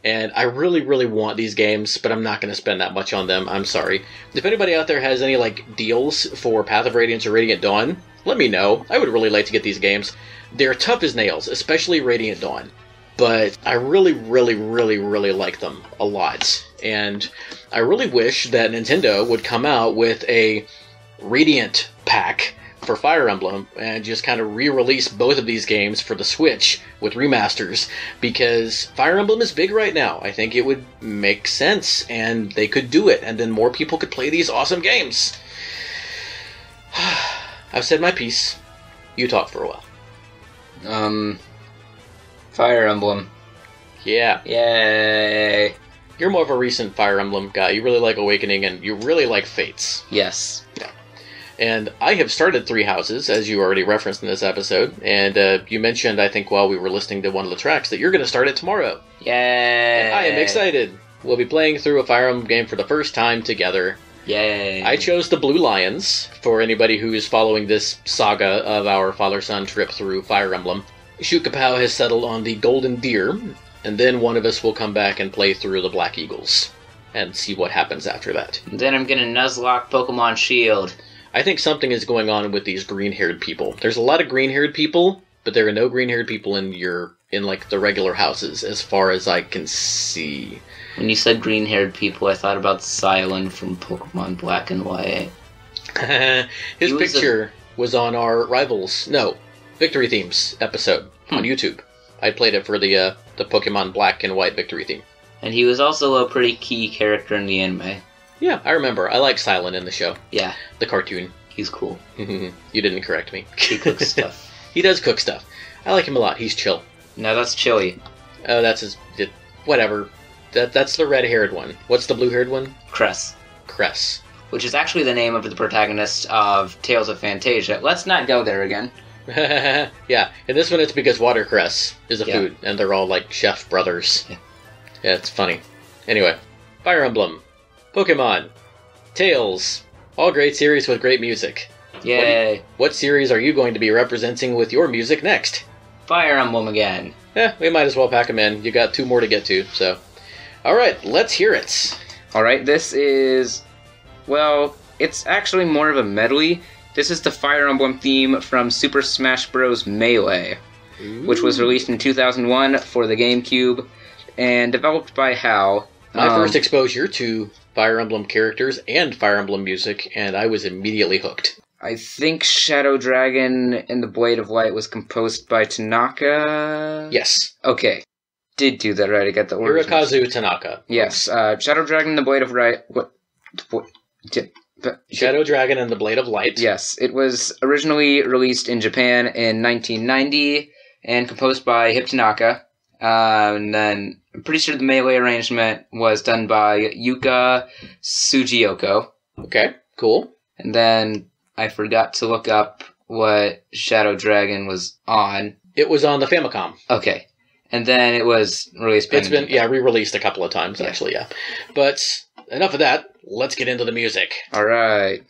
And I really, really want these games, but I'm not going to spend that much on them. I'm sorry. If anybody out there has any like deals for Path of Radiance or Radiant Dawn, let me know. I would really like to get these games. They're tough as nails, especially Radiant Dawn. But I really, really, really, really like them a lot. And I really wish that Nintendo would come out with a Radiant pack for Fire Emblem and just kind of re-release both of these games for the Switch with remasters, because Fire Emblem is big right now. I think it would make sense, and they could do it, and then more people could play these awesome games. I've said my piece. You talk for a while. Fire Emblem. Yeah. Yay. You're more of a recent Fire Emblem guy. You really like Awakening, and you really like Fates. Yes. Yeah. And I have started Three Houses, as you already referenced in this episode. And you mentioned, I think, while we were listening to one of the tracks, that you're going to start it tomorrow. Yay! And I am excited. We'll be playing through a Fire Emblem game for the first time together. Yay! I chose the Blue Lions for anybody who is following this saga of our father-son trip through Fire Emblem. Shootkapow has settled on the Golden Deer, and then one of us will come back and play through the Black Eagles and see what happens after that. And then I'm going to Nuzlocke Pokemon Shield. I think something is going on with these green-haired people. There's a lot of green-haired people, but there are no green-haired people in like the regular houses, as far as I can see. When you said green-haired people, I thought about Silent from Pokemon Black and White. His picture was on our Victory Themes episode on YouTube. I played it for the Pokemon Black and White Victory Theme. And he was also a pretty key character in the anime. Yeah, I remember. I like Silent in the show. Yeah. The cartoon. He's cool. You didn't correct me. He cooks stuff. He does cook stuff. I like him a lot. He's chill. No, that's Chili. Oh, that's his... Whatever. That's the red-haired one. What's the blue-haired one? Cress. Cress. Which is actually the name of the protagonist of Tales of Phantasia. Let's not go there again. Yeah, in this one it's because watercress is a food, and they're all like chef brothers. Yeah, it's funny. Anyway, Fire Emblem, Pokemon, Tales, all great series with great music. Yay. What series are you going to be representing with your music next? Fire Emblem again. We might as well pack them in. You got 2 more to get to, so... Alright, let's hear it. Alright, this is... Well, it's actually more of a medley. This is the Fire Emblem theme from Super Smash Bros. Melee, which was released in 2001 for the GameCube, and developed by HAL. My first exposure to Fire Emblem characters and Fire Emblem music, and I was immediately hooked. I think Shadow Dragon and the Blade of Light was composed by Tanaka? Yes. Okay. Did do that right, I got the origins. Hirokazu Tanaka. Yes, Shadow Dragon and the Blade of Light... Shadow Dragon and the Blade of Light. Yes, it was originally released in Japan in 1990 and composed by Hip Tanaka. And then I'm pretty sure the Melee arrangement was done by Yuka Sugiyoko. Okay, cool. And then I forgot to look up what Shadow Dragon was on. It was on the Famicom. Okay. And then it was released by... It's been, re-released a couple of times, actually, yeah. But enough of that. Let's get into the music. All right.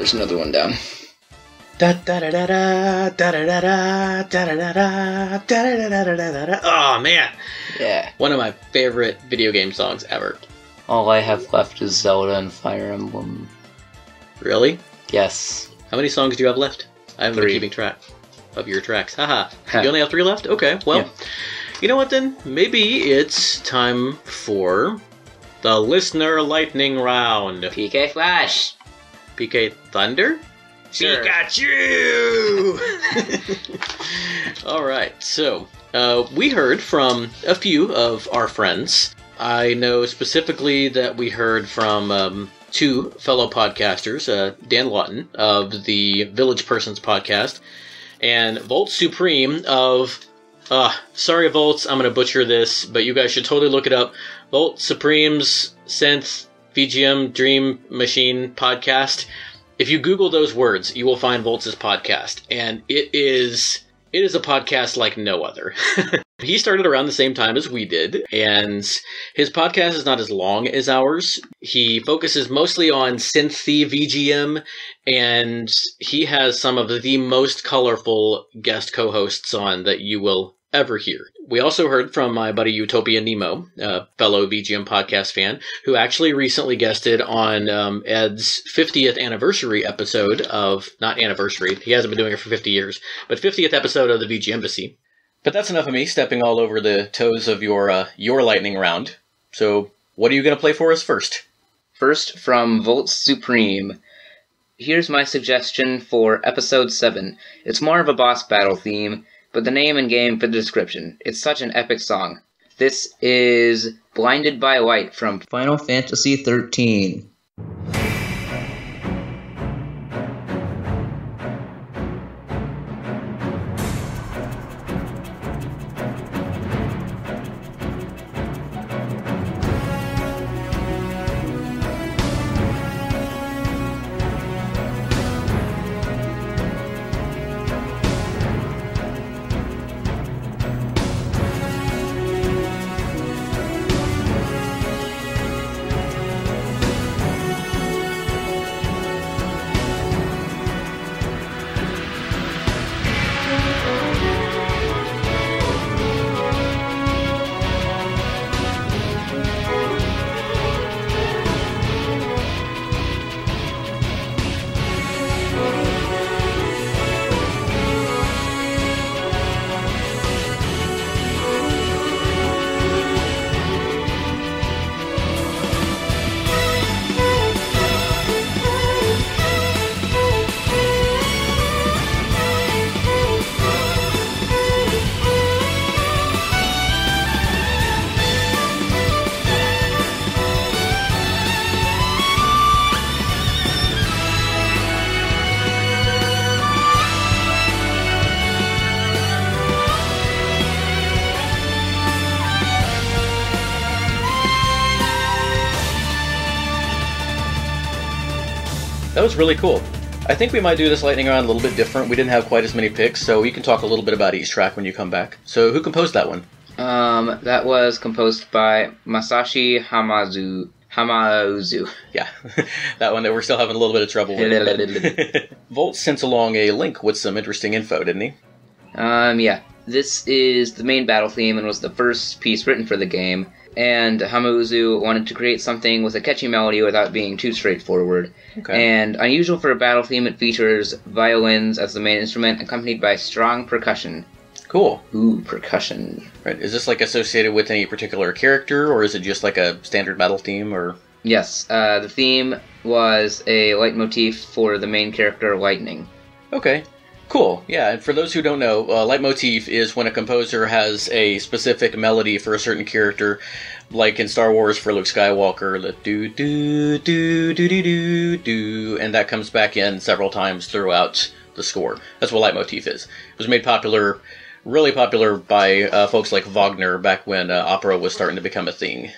there's another one down. Oh man. Yeah. One of my favorite video game songs ever. All I have left is Zelda and Fire Emblem. Really? Yes. How many songs do you have left? I haven't been keeping track of your tracks. Haha. You only have 3 left? Okay, well, You know what then? Maybe it's time for the Listener Lightning Round. PK Flash. PK Thunder? Sure. Pikachu! Alright, so we heard from a few of our friends. I know specifically that we heard from 2 fellow podcasters, Dan Laughton of the Village Persons podcast, and Voltz Supreme of, sorry Voltz, I'm going to butcher this, but you guys should totally look it up. Voltz Supreme's Synth VGM Dream Machine podcast. If you Google those words, you will find Voltz's podcast, and it is a podcast like no other. He started around the same time as we did, and his podcast is not as long as ours. He focuses mostly on synthy VGM, and he has some of the most colorful guest co-hosts on that you will ever hear. We also heard from my buddy UtopiaNemo, a fellow VGM podcast fan, who actually recently guested on Ed's 50th anniversary episode of, not anniversary, he hasn't been doing it for 50 years, but 50th episode of the VG Embassy. But that's enough of me stepping all over the toes of your lightning round. So, what are you going to play for us first? First, from Voltz Supreme. Here's my suggestion for Episode 7. It's more of a boss battle theme, but the name and game fit the description. It's such an epic song. This is Blinded by Light from Final Fantasy XIII. That was really cool. I think we might do this lightning round a little bit different. We didn't have quite as many picks, so you can talk a little bit about each track when you come back. So who composed that one? That was composed by Masashi Hamauzu. Yeah, that one that we're still having a little bit of trouble with. Voltz sent along a link with some interesting info, didn't he? Yeah. This is the main battle theme and was the first piece written for the game. And Hamauzu wanted to create something with a catchy melody without being too straightforward. Okay. And unusual for a battle theme, it features violins as the main instrument, accompanied by strong percussion. Cool. Ooh, percussion. Right. Is this like associated with any particular character, or is it just like a standard battle theme, or? Yes. The theme was a leitmotif for the main character, Lightning. Okay. Cool, yeah, and for those who don't know, leitmotif is when a composer has a specific melody for a certain character, like in Star Wars for Luke Skywalker, the do-do-do-do-do-do-do, and that comes back in several times throughout the score. That's what leitmotif is. It was made popular, really popular by folks like Wagner back when opera was starting to become a thing.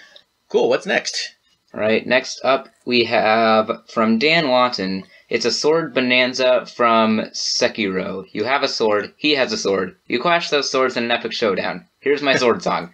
Cool, what's next? All right, next up we have from Dan Laughton. It's a sword bonanza from Sekiro. You have a sword, he has a sword. You clash those swords in an epic showdown. Here's my sword song.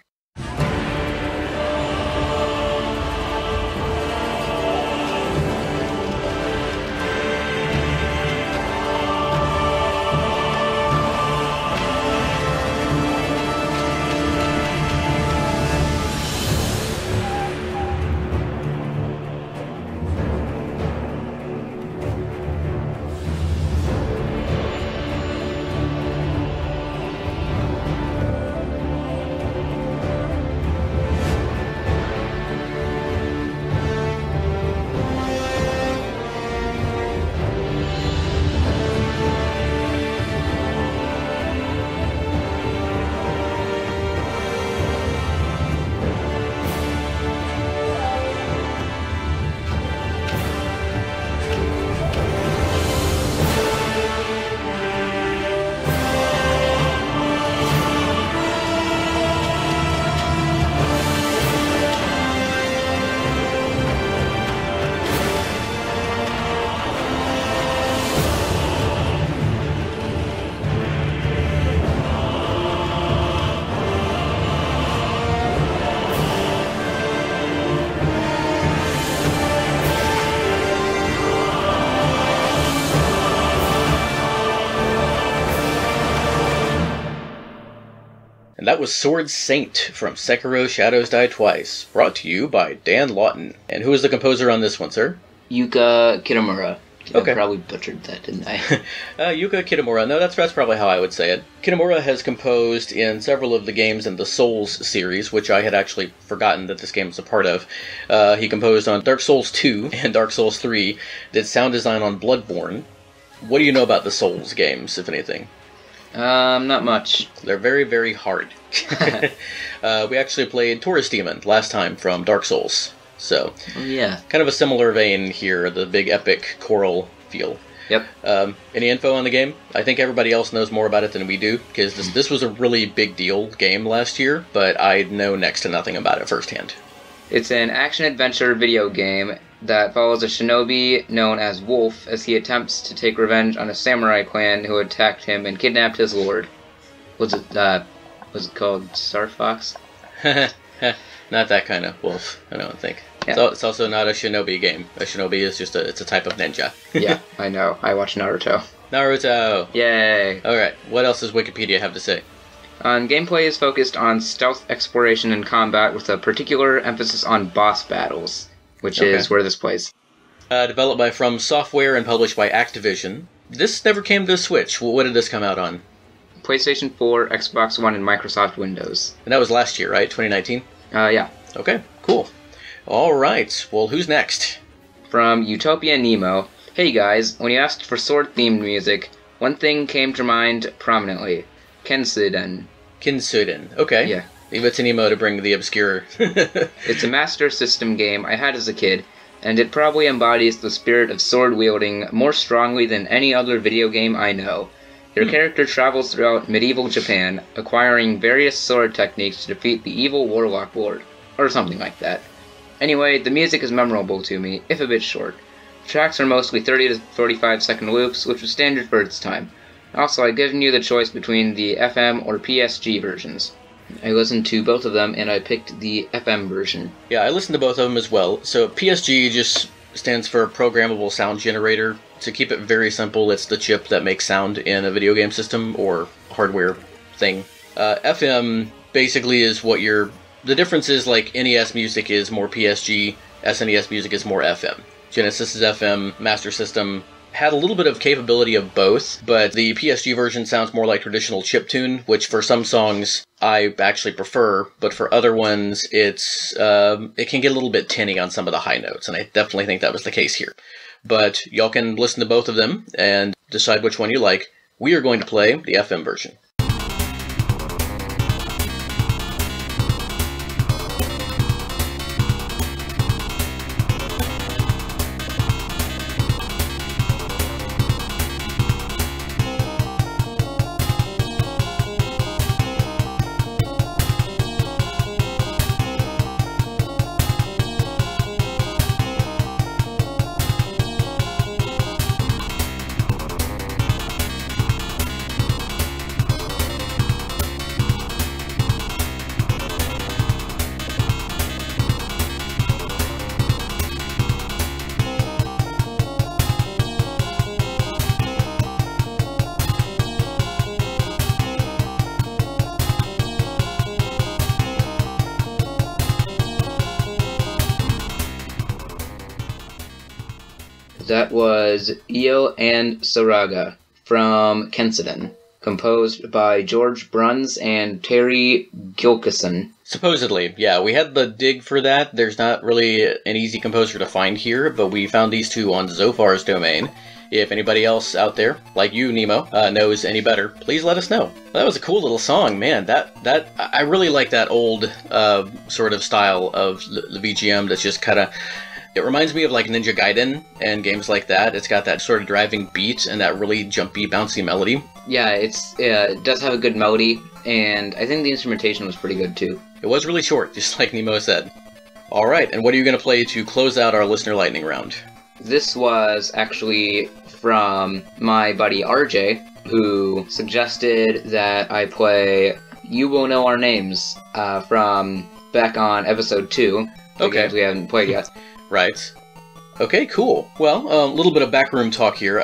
And that was Sword Saint from Sekiro Shadows Die Twice, brought to you by Dan Laughton. And who is the composer on this one, sir? Yuka Kitamura. Okay. I probably butchered that, didn't I? Yuka Kitamura. No, that's probably how I would say it. Kitamura has composed in several of the games in the Souls series, which I had actually forgotten that this game was a part of. He composed on Dark Souls 2 and Dark Souls 3, did sound design on Bloodborne. What do you know about the Souls games, if anything? Not much. They're very, very hard. We actually played Taurus Demon last time from Dark Souls. So, yeah, kind of a similar vein here, the big epic choral feel. Yep. Any info on the game? I think everybody else knows more about it than we do, because this was a really big deal game last year, but I know next to nothing about it firsthand. It's an action-adventure video game that follows a shinobi known as Wolf as he attempts to take revenge on a samurai clan who attacked him and kidnapped his lord. Was it called Star Fox? Not that kind of wolf, I don't think. Yeah. So it's also not a shinobi game. A shinobi is just it's a type of ninja. Yeah, I know. I watch Naruto. Naruto! Yay! Alright, what else does Wikipedia have to say? Gameplay is focused on stealth exploration and combat with a particular emphasis on boss battles, which is where this plays. Developed by From Software and published by Activision. This never came to Switch. What did this come out on? PlayStation 4, Xbox One, and Microsoft Windows. And that was last year, right? 2019? Yeah. Okay, cool. Alright, well, who's next? From UtopiaNemo. Hey guys, when you asked for sword-themed music, one thing came to mind prominently. Kensuden. Kensuden, okay. Yeah. Leave it to Nemo to bring the obscure. It's a Master System game I had as a kid, and it probably embodies the spirit of sword-wielding more strongly than any other video game I know. Your character travels throughout medieval Japan, acquiring various sword techniques to defeat the evil warlock lord, or something like that. Anyway, the music is memorable to me, if a bit short. Tracks are mostly 30 to 45 second loops, which was standard for its time. Also, I've given you the choice between the FM or PSG versions. I listened to both of them, and I picked the FM version. Yeah, I listened to both of them as well. So PSG just stands for Programmable Sound Generator. To keep it very simple, it's the chip that makes sound in a video game system or hardware thing. FM basically is what the difference is, like NES music is more PSG, SNES music is more FM. Genesis is FM, Master System had a little bit of capability of both, but the PSG version sounds more like traditional chiptune, which for some songs I actually prefer, but for other ones it can get a little bit tinny on some of the high notes, and I definitely think that was the case here. But y'all can listen to both of them and decide which one you like. We are going to play the FM version. That was Io and Saraga from Kensuden, composed by George Bruns and Terry Gilkison. Supposedly, yeah, we had the dig for that. There's not really an easy composer to find here, but we found these two on Zophar's domain. If anybody else out there, like you, Nemo, knows any better, please let us know. That was a cool little song, man. I really like that old sort of style of the VGM that's just kind of... It reminds me of like Ninja Gaiden and games like that. It's got that sort of driving beat and that really jumpy, bouncy melody. Yeah, it does have a good melody, and I think the instrumentation was pretty good too. It was really short, just like Nemo said. Alright, and what are you going to play to close out our listener lightning round? This was actually from my buddy RJ, who suggested that I play You Will Know Our Names from back on episode 2. The games we haven't played yet. Right. Okay, cool. Well, a little bit of backroom talk here.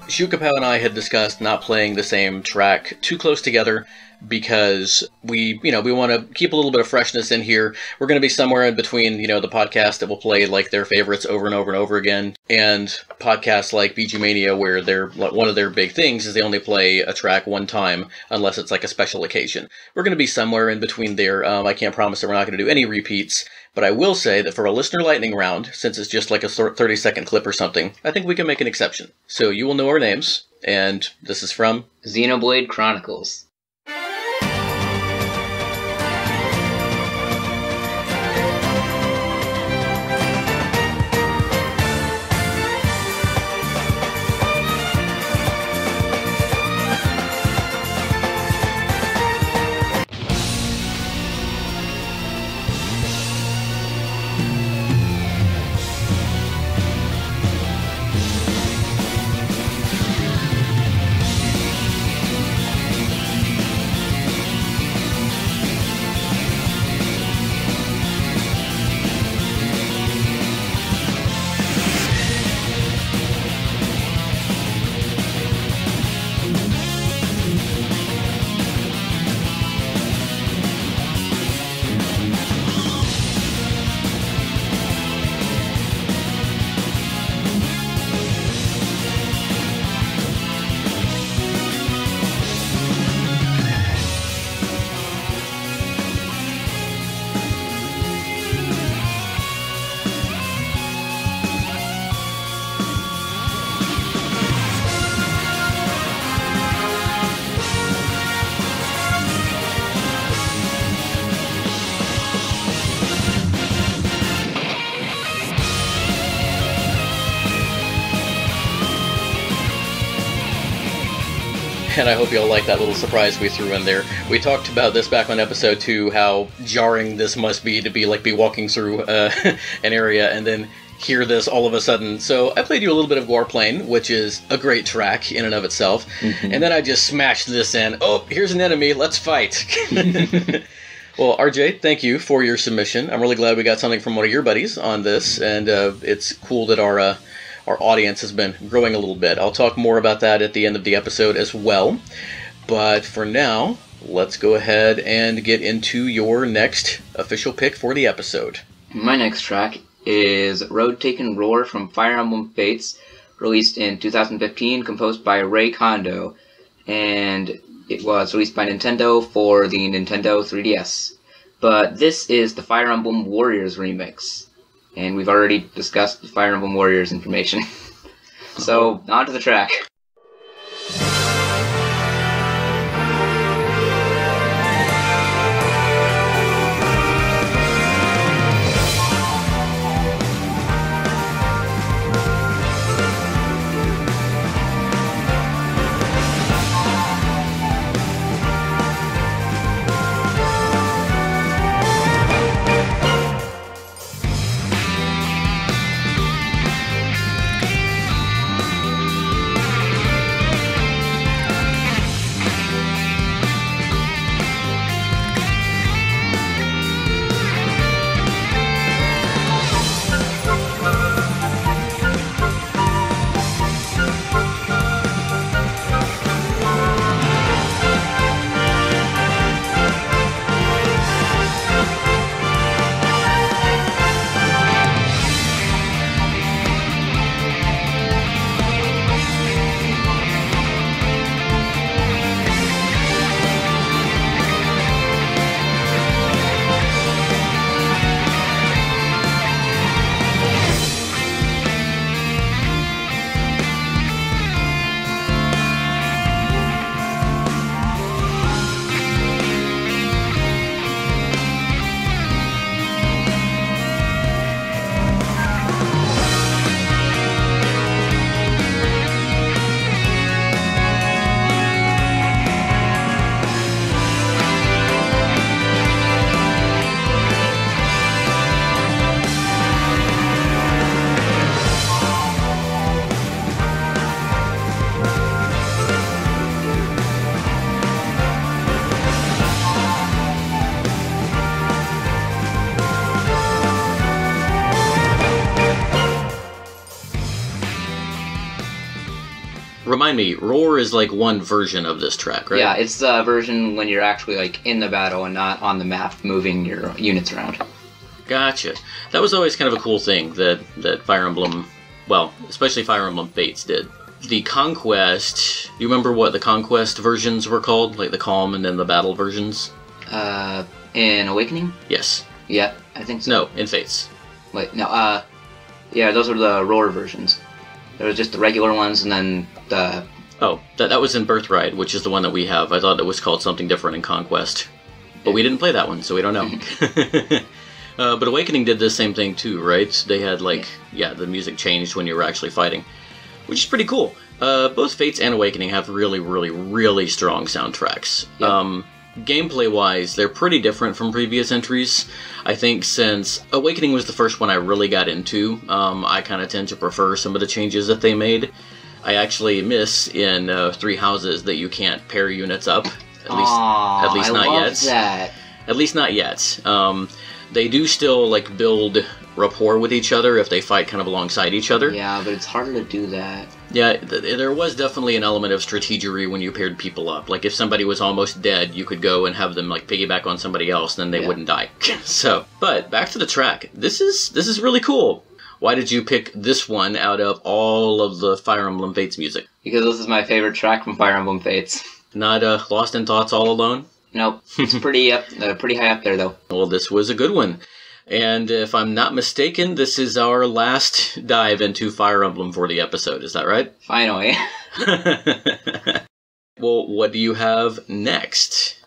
Shootkapow and I had discussed not playing the same track too close together, because we want to keep a little bit of freshness in here. We're going to be somewhere in between, the podcast that will play like their favorites over and over and over again, and podcasts like VGMania, where one of their big things is they only play a track one time unless it's like a special occasion. We're going to be somewhere in between there. I can't promise that we're not going to do any repeats, but I will say that for a listener lightning round, since it's just like a 30-second clip or something, I think we can make an exception. So you will know our names, and this is from Xenoblade Chronicles. And I hope you all like that little surprise we threw in there. We talked about this back on episode 2, how jarring this must be to be walking through an area and then hear this all of a sudden. So I played you a little bit of Warplane, which is a great track in and of itself. Mm-hmm. And then I just smashed this in. Oh, here's an enemy, let's fight. Well, RJ, thank you for your submission. I'm really glad we got something from one of your buddies on this, and it's cool that our audience has been growing a little bit. I'll talk more about that at the end of the episode as well. But for now, let's go ahead and get into your next official pick for the episode. My next track is Road Taken Roar from Fire Emblem Fates, released in 2015, composed by Ray Kondo, and it was released by Nintendo for the Nintendo 3DS. But this is the Fire Emblem Warriors remix. And we've already discussed the Fire Emblem Warriors information. So, on to the track. remind me, Roar is like one version of this track, right? Yeah, it's the version when you're actually like in the battle and not on the map moving your units around. Gotcha. That was always kind of a cool thing that Fire Emblem, well, especially Fire Emblem Fates did. The Conquest, you remember what the Conquest versions were called? Like the Calm and then the Battle versions? In Awakening? Yes. Yeah, I think so. No, in Fates. Wait, no, yeah, those were the Roar versions. There was just the regular ones and then the... Oh, that was in Birthright, which is the one that we have. I thought it was called something different in Conquest. But we didn't play that one, so we don't know. But Awakening did the same thing too, right? They had like, the music changed when you were actually fighting, which is pretty cool. Both Fates and Awakening have really, really, really strong soundtracks. Yep. Gameplay-wise, they're pretty different from previous entries. I think since Awakening was the first one I really got into, I kind of tend to prefer some of the changes that they made. I actually miss in Three Houses that you can't pair units up, at least not yet. That. At least not yet. They do still like build rapport with each other if they fight kind of alongside each other. Yeah, but it's harder to do that. Yeah, there was definitely an element of strategery when you paired people up. Like if somebody was almost dead, you could go and have them like piggyback on somebody else, and then they wouldn't die. So, but back to the track. This is really cool. Why did you pick this one out of all of the Fire Emblem Fates music? Because this is my favorite track from Fire Emblem Fates. Not Lost in Thoughts All Alone? Nope. It's pretty high up there though. Well, this was a good one. And if I'm not mistaken, this is our last dive into Fire Emblem for the episode. Is that right? Finally. Well, what do you have next?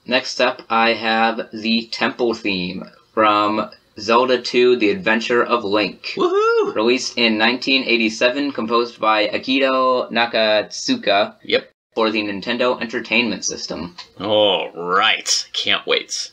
Next up, I have the Temple theme from Zelda 2, The Adventure of Link. Woohoo! Released in 1987, composed by Akito Nakatsuka. Yep. For the Nintendo Entertainment System. All right. Can't wait.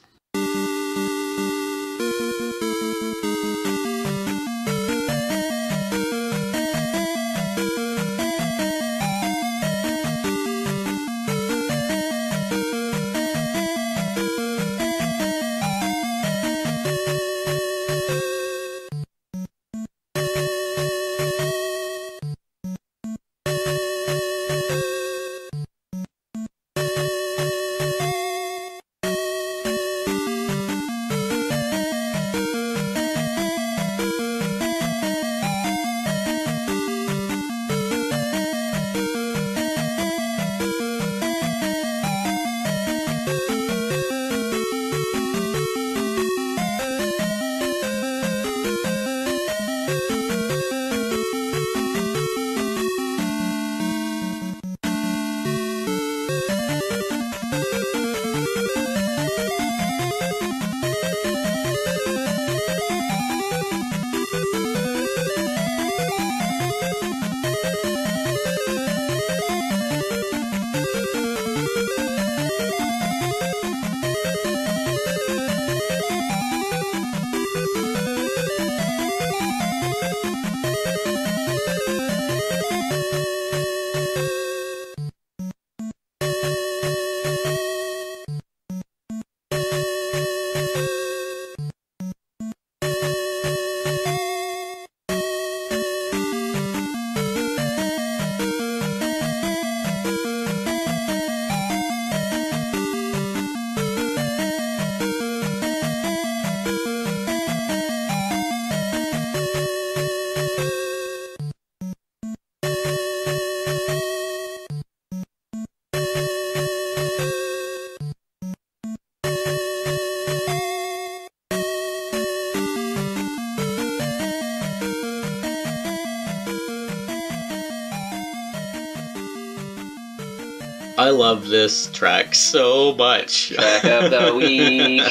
I love this track so much. Track of the week.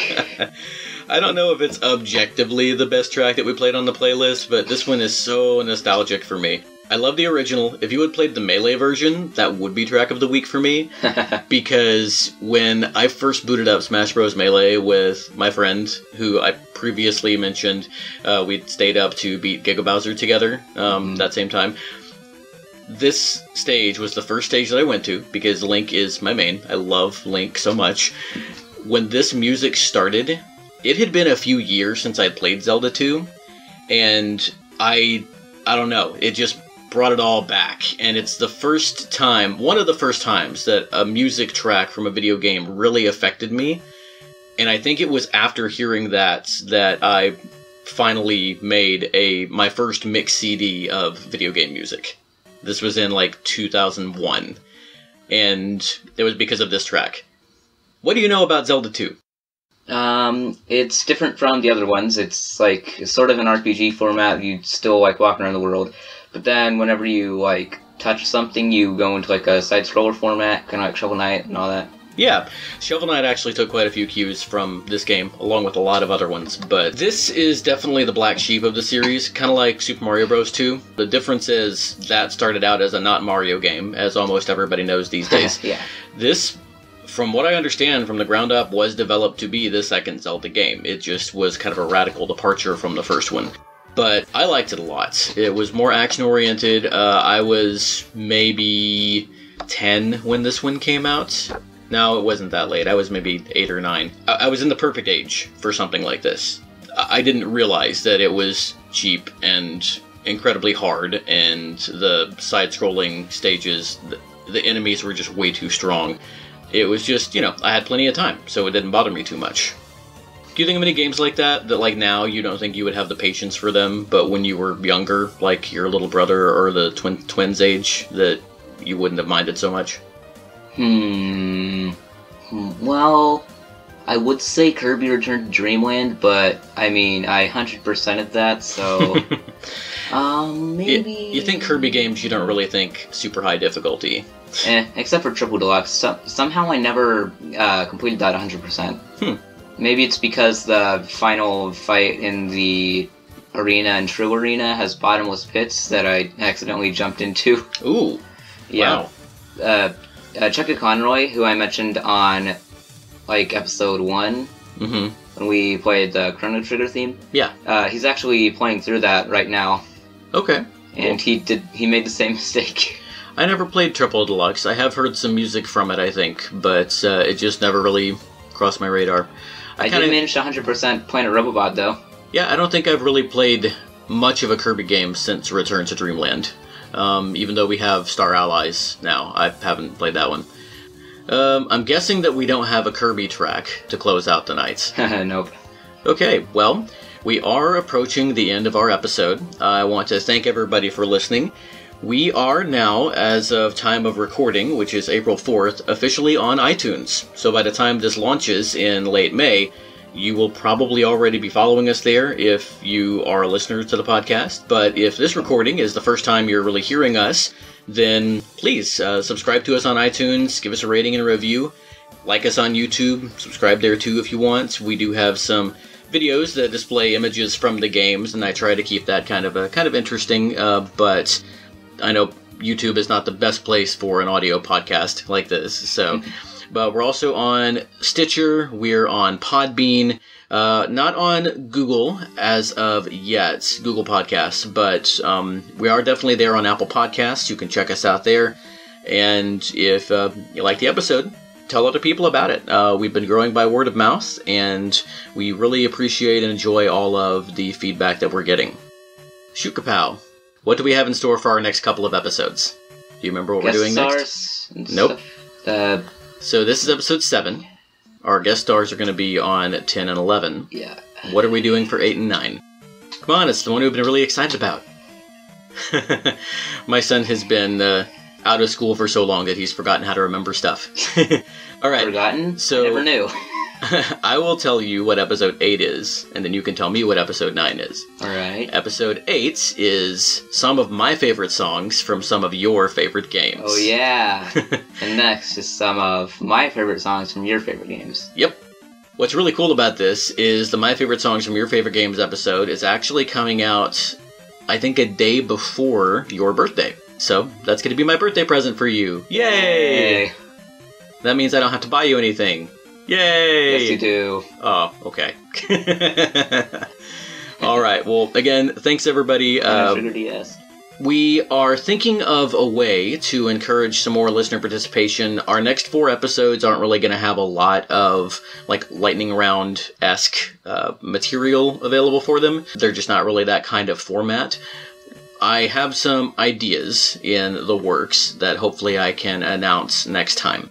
I don't know if it's objectively the best track that we played on the playlist, but this one is so nostalgic for me. I love the original. If you had played the Melee version, that would be track of the week for me. Because when I first booted up Smash Bros Melee with my friend, who I previously mentioned, we stayed up to beat Giga Bowser together that same time. This stage was the first stage that I went to, because Link is my main. I love Link so much. When this music started, it had been a few years since I'd played Zelda 2, and I don't know, it just brought it all back, and it's the first time, one of the first times, that a music track from a video game really affected me. And I think it was after hearing that I finally made my first mix CD of video game music. This was in like 2001, and it was because of this track. What do you know about Zelda 2? It's different from the other ones. It's like sort of an RPG format. You still like walk around the world, but then whenever you like touch something, you go into like a side scroller format, kind of like Shovel Knight and all that. Yeah, Shovel Knight actually took quite a few cues from this game, along with a lot of other ones, but this is definitely the black sheep of the series, kind of like Super Mario Bros. 2. The difference is that started out as a not Mario game, as almost everybody knows these days. Yeah. This, from what I understand from the ground up, was developed to be the second Zelda game. It just was kind of a radical departure from the first one. But I liked it a lot. It was more action-oriented. I was maybe 10 when this one came out. No, it wasn't that late. I was maybe 8 or 9. I was in the perfect age for something like this. I didn't realize that it was cheap and incredibly hard, and the side-scrolling stages, the enemies were just way too strong. It was just, I had plenty of time, so it didn't bother me too much. Do you think of any games like that like now you don't think you would have the patience for them, but when you were younger, like your little brother or the twins age, that you wouldn't have minded so much? Well, I would say Kirby Return to Dreamland, but I mean, I 100%ed that, so maybe... You think Kirby games, you don't really think super high difficulty. Except for Triple Deluxe. Somehow I never completed that 100%. Maybe it's because the final fight in the arena and True Arena has bottomless pits that I accidentally jumped into. Ooh. Yeah. Wow. Chucky Conroy, who I mentioned on, like, episode 1, when we played the Chrono Trigger theme. Yeah. He's actually playing through that right now. Okay. And he made the same mistake. I never played Triple Deluxe. I have heard some music from it, I think, but it just never really crossed my radar. I did manage to 100% Planet Robobot, though. Yeah, I don't think I've really played much of a Kirby game since Return to Dreamland. Even though we have Star Allies now, I haven't played that one. I'm guessing that we don't have a Kirby track to close out the night. Nope. Okay, well, we are approaching the end of our episode. I want to thank everybody for listening. We are now, as of time of recording, which is April 4th, officially on iTunes. So by the time this launches in late May, you will probably already be following us there if you are a listener to the podcast. But if this recording is the first time you're really hearing us, then please subscribe to us on iTunes, give us a rating and a review, like us on YouTube, subscribe there too if you want. We do have some videos that display images from the games, and I try to keep that kind of interesting, but I know YouTube is not the best place for an audio podcast like this, so... But we're also on Stitcher, we're on Podbean, not on Google as of yet, Google Podcasts, but we are definitely there on Apple Podcasts. You can check us out there. And if you like the episode, tell other people about it. We've been growing by word of mouth, and we really appreciate and enjoy all of the feedback that we're getting. Shootkapow, what do we have in store for our next couple of episodes? Do you remember what we're doing next? Nope. So this is episode 7. Our guest stars are going to be on 10 and 11. Yeah. What are we doing for 8 and 9? Come on, it's the one we've been really excited about. My son has been out of school for so long that he's forgotten how to remember stuff. All right. Forgotten? So I never knew. I will tell you what episode 8 is, and then you can tell me what episode 9 is. Alright. Episode 8 is some of my favorite songs from some of your favorite games. Oh yeah. And next is some of my favorite songs from your favorite games. Yep. What's really cool about this is the My Favorite Songs from Your Favorite Games episode is actually coming out, I think, a day before your birthday. So, that's going to be my birthday present for you. Yay! That means I don't have to buy you anything. Yay! Yes, you do. Oh, okay. Alright, well, again, thanks everybody. We are thinking of a way to encourage some more listener participation. Our next 4 episodes aren't really going to have a lot of, like, lightning round-esque material available for them. They're just not really that kind of format. I have some ideas in the works that hopefully I can announce next time.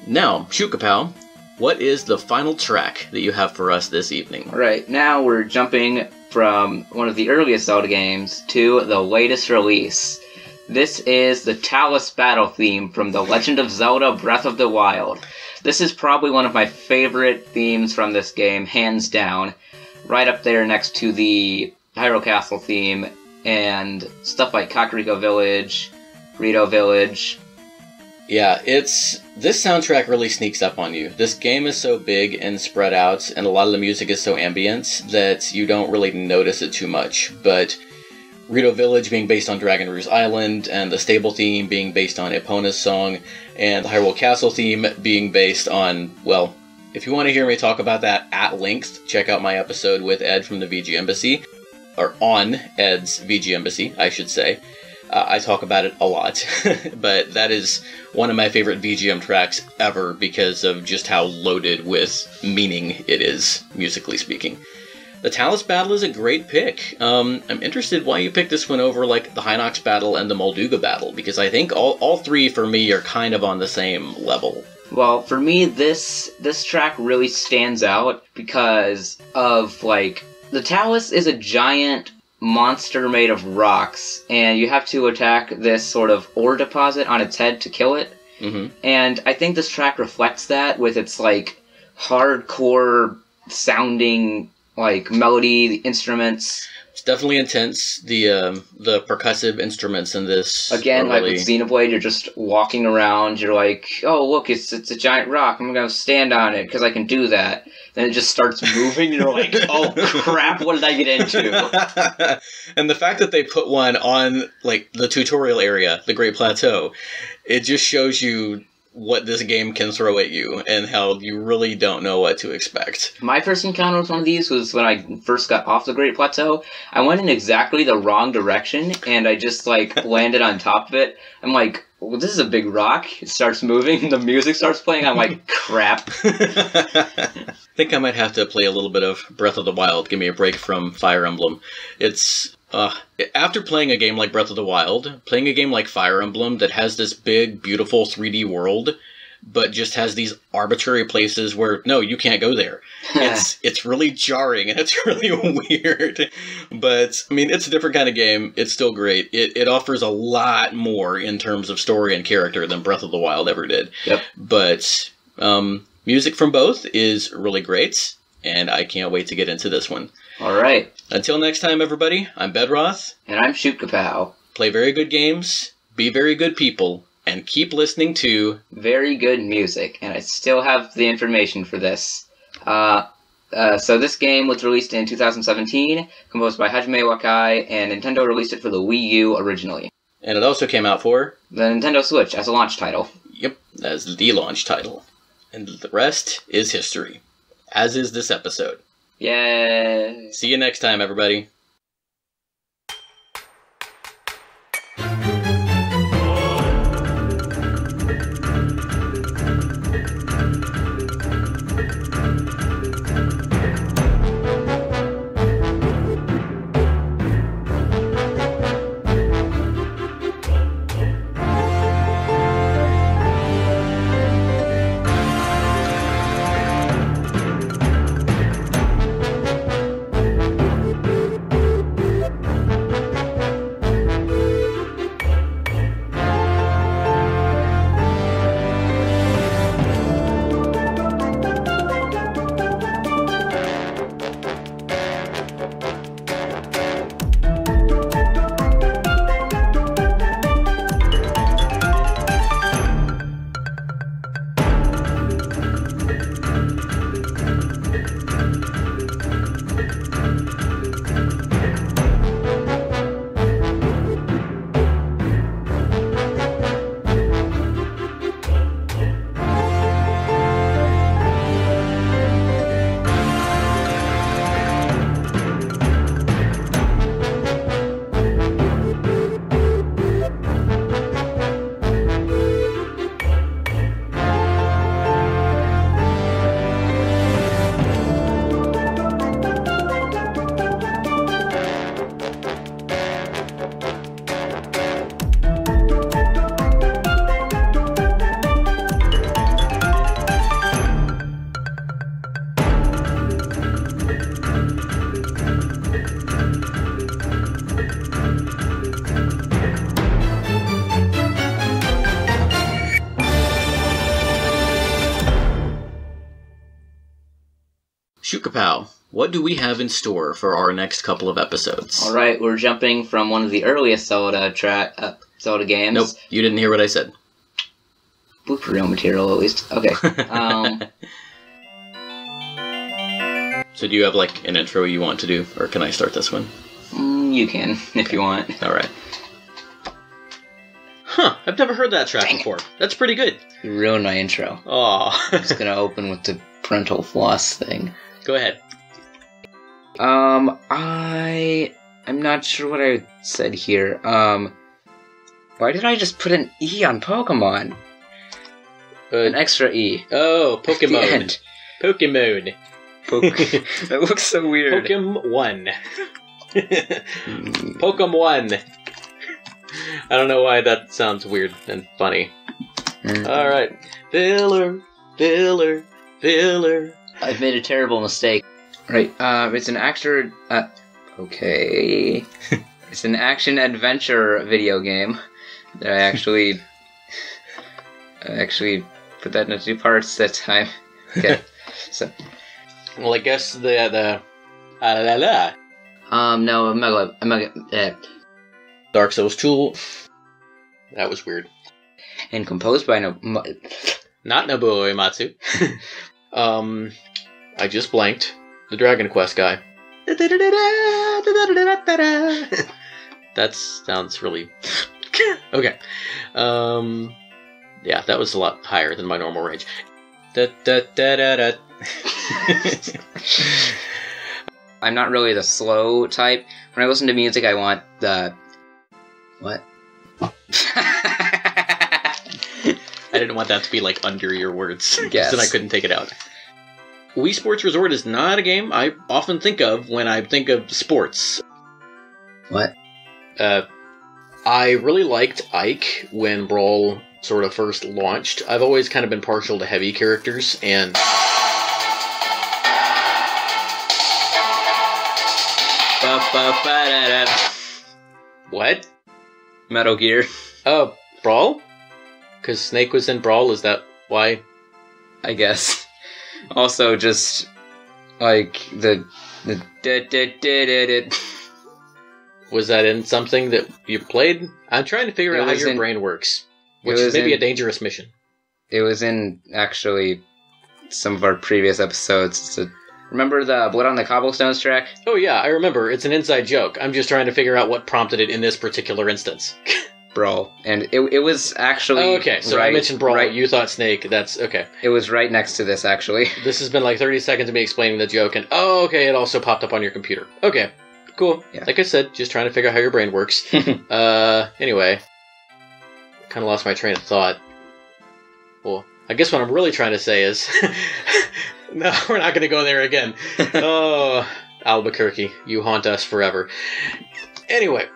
Now, Shootkapow, what is the final track that you have for us this evening? Alright, now we're jumping from one of the earliest Zelda games to the latest release. This is the Talus Battle theme from the Legend of Zelda Breath of the Wild. This is probably one of my favorite themes from this game, hands down. Right up there next to the Hyrule Castle theme and stuff like Kakariko Village, Rito Village. Yeah, this soundtrack really sneaks up on you. This game is so big and spread out, and a lot of the music is so ambient that you don't really notice it too much. But Rito Village being based on Dragon Rouge Island, and the stable theme being based on Epona's song, and the Hyrule Castle theme being based on, well, if you want to hear me talk about that at length, check out my episode with Ed from the VG Embassy. Or on Ed's VG Embassy, I should say. I talk about it a lot, but that is one of my favorite VGM tracks ever because of just how loaded with meaning it is, musically speaking. The Talus Battle is a great pick. I'm interested why you picked this one over like the Hinox Battle and the Molduga Battle, because I think all three for me are kind of on the same level. Well, for me, this track really stands out because of, like, the Talus is a giant monster made of rocks, and you have to attack this sort of ore deposit on its head to kill it. Mm-hmm. And I think this track reflects that with its, like, hardcore sounding, like, melody, the instruments. It's definitely intense. The percussive instruments in this. Again, like with Xenoblade, you're just walking around, you're like, oh, look, it's a giant rock, I'm gonna stand on it, because I can do that. Then it just starts moving, and you're like, oh crap, what did I get into? And the fact that they put one on, like, the tutorial area, the Great Plateau, it just shows you what this game can throw at you, and how you really don't know what to expect. My first encounter with one of these was when I first got off the Great Plateau. I went in exactly the wrong direction, and I just, like, landed on top of it. I'm like, well, this is a big rock. It starts moving, the music starts playing, I'm like, crap. I think I might have to play a little bit of Breath of the Wild, give me a break from Fire Emblem. It's, after playing a game like Breath of the Wild, playing a game like Fire Emblem that has this big, beautiful 3D world, but just has these arbitrary places where, no, you can't go there. It's really jarring, and it's really weird. But, I mean, it's a different kind of game. It's still great. It offers a lot more in terms of story and character than Breath of the Wild ever did. Yep. But, music from both is really great, and I can't wait to get into this one. Alright. Until next time, everybody, I'm Bedroth. And I'm Shootkapow. Play very good games, be very good people, and keep listening to very good music. And I still have the information for this. So this game was released in 2017, composed by Hajime Wakai, and Nintendo released it for the Wii U originally. And it also came out for the Nintendo Switch as a launch title. Yep, as the launch title. And the rest is history, as is this episode. Yay! See you next time, everybody. Shootkapow, what do we have in store for our next couple of episodes? Alright, we're jumping from one of the earliest Zelda games. Nope, you didn't hear what I said. Blooper reel material, at least. Okay. So do you have, like, an intro you want to do, or can I start this one? You can, if you want. Alright. Huh, I've never heard that track before. That's pretty good. You ruined my intro. Aw. I'm just gonna open with the parental floss thing. Go ahead. I'm not sure what I said here. Why did I just put an E on Pokemon? An extra E. Oh, Pokemon. Pokemon. That looks so weird. Pokemon. Pokemon. I don't know why that sounds weird and funny. Alright. Filler. I've made a terrible mistake. Right, it's an actor... okay. It's an action-adventure video game that I actually put that into 2 parts that time. Okay, so... Well, I guess no, Dark Souls 2. That was weird. And composed by not Nobuo Uematsu. I just blanked. The Dragon Quest guy. That sounds really... Okay. Yeah, that was a lot higher than my normal range. I'm not really the slow type. When I listen to music, I want the... What? I didn't want that to be, like, under your words. Yes. Then I couldn't take it out. Wii Sports Resort is not a game I often think of when I think of sports. What? I really liked Ike when Brawl sort of first launched. I've always kind of been partial to heavy characters, and... What? Metal Gear. Oh, Brawl? Because Snake was in Brawl, is that why? I guess. Also, just, like, the Was that in something that you played? I'm trying to figure out how your brain works. Which is maybe a dangerous mission. It was in, actually, some of our previous episodes. Remember the Blood on the Cobblestones track? Oh yeah, I remember. It's an inside joke. I'm just trying to figure out what prompted it in this particular instance. Brawl. And it was actually... Oh, okay, so I mentioned Brawl, you thought Snake, that's... Okay. It was right next to this, actually. This has been like 30 seconds of me explaining the joke, and oh, okay, it also popped up on your computer. Okay, cool. Yeah. Like I said, just trying to figure out how your brain works. Anyway. Kind of lost my train of thought. Well, I guess what I'm really trying to say is... No, we're not going to go there again. Oh, Albuquerque, you haunt us forever. Anyway...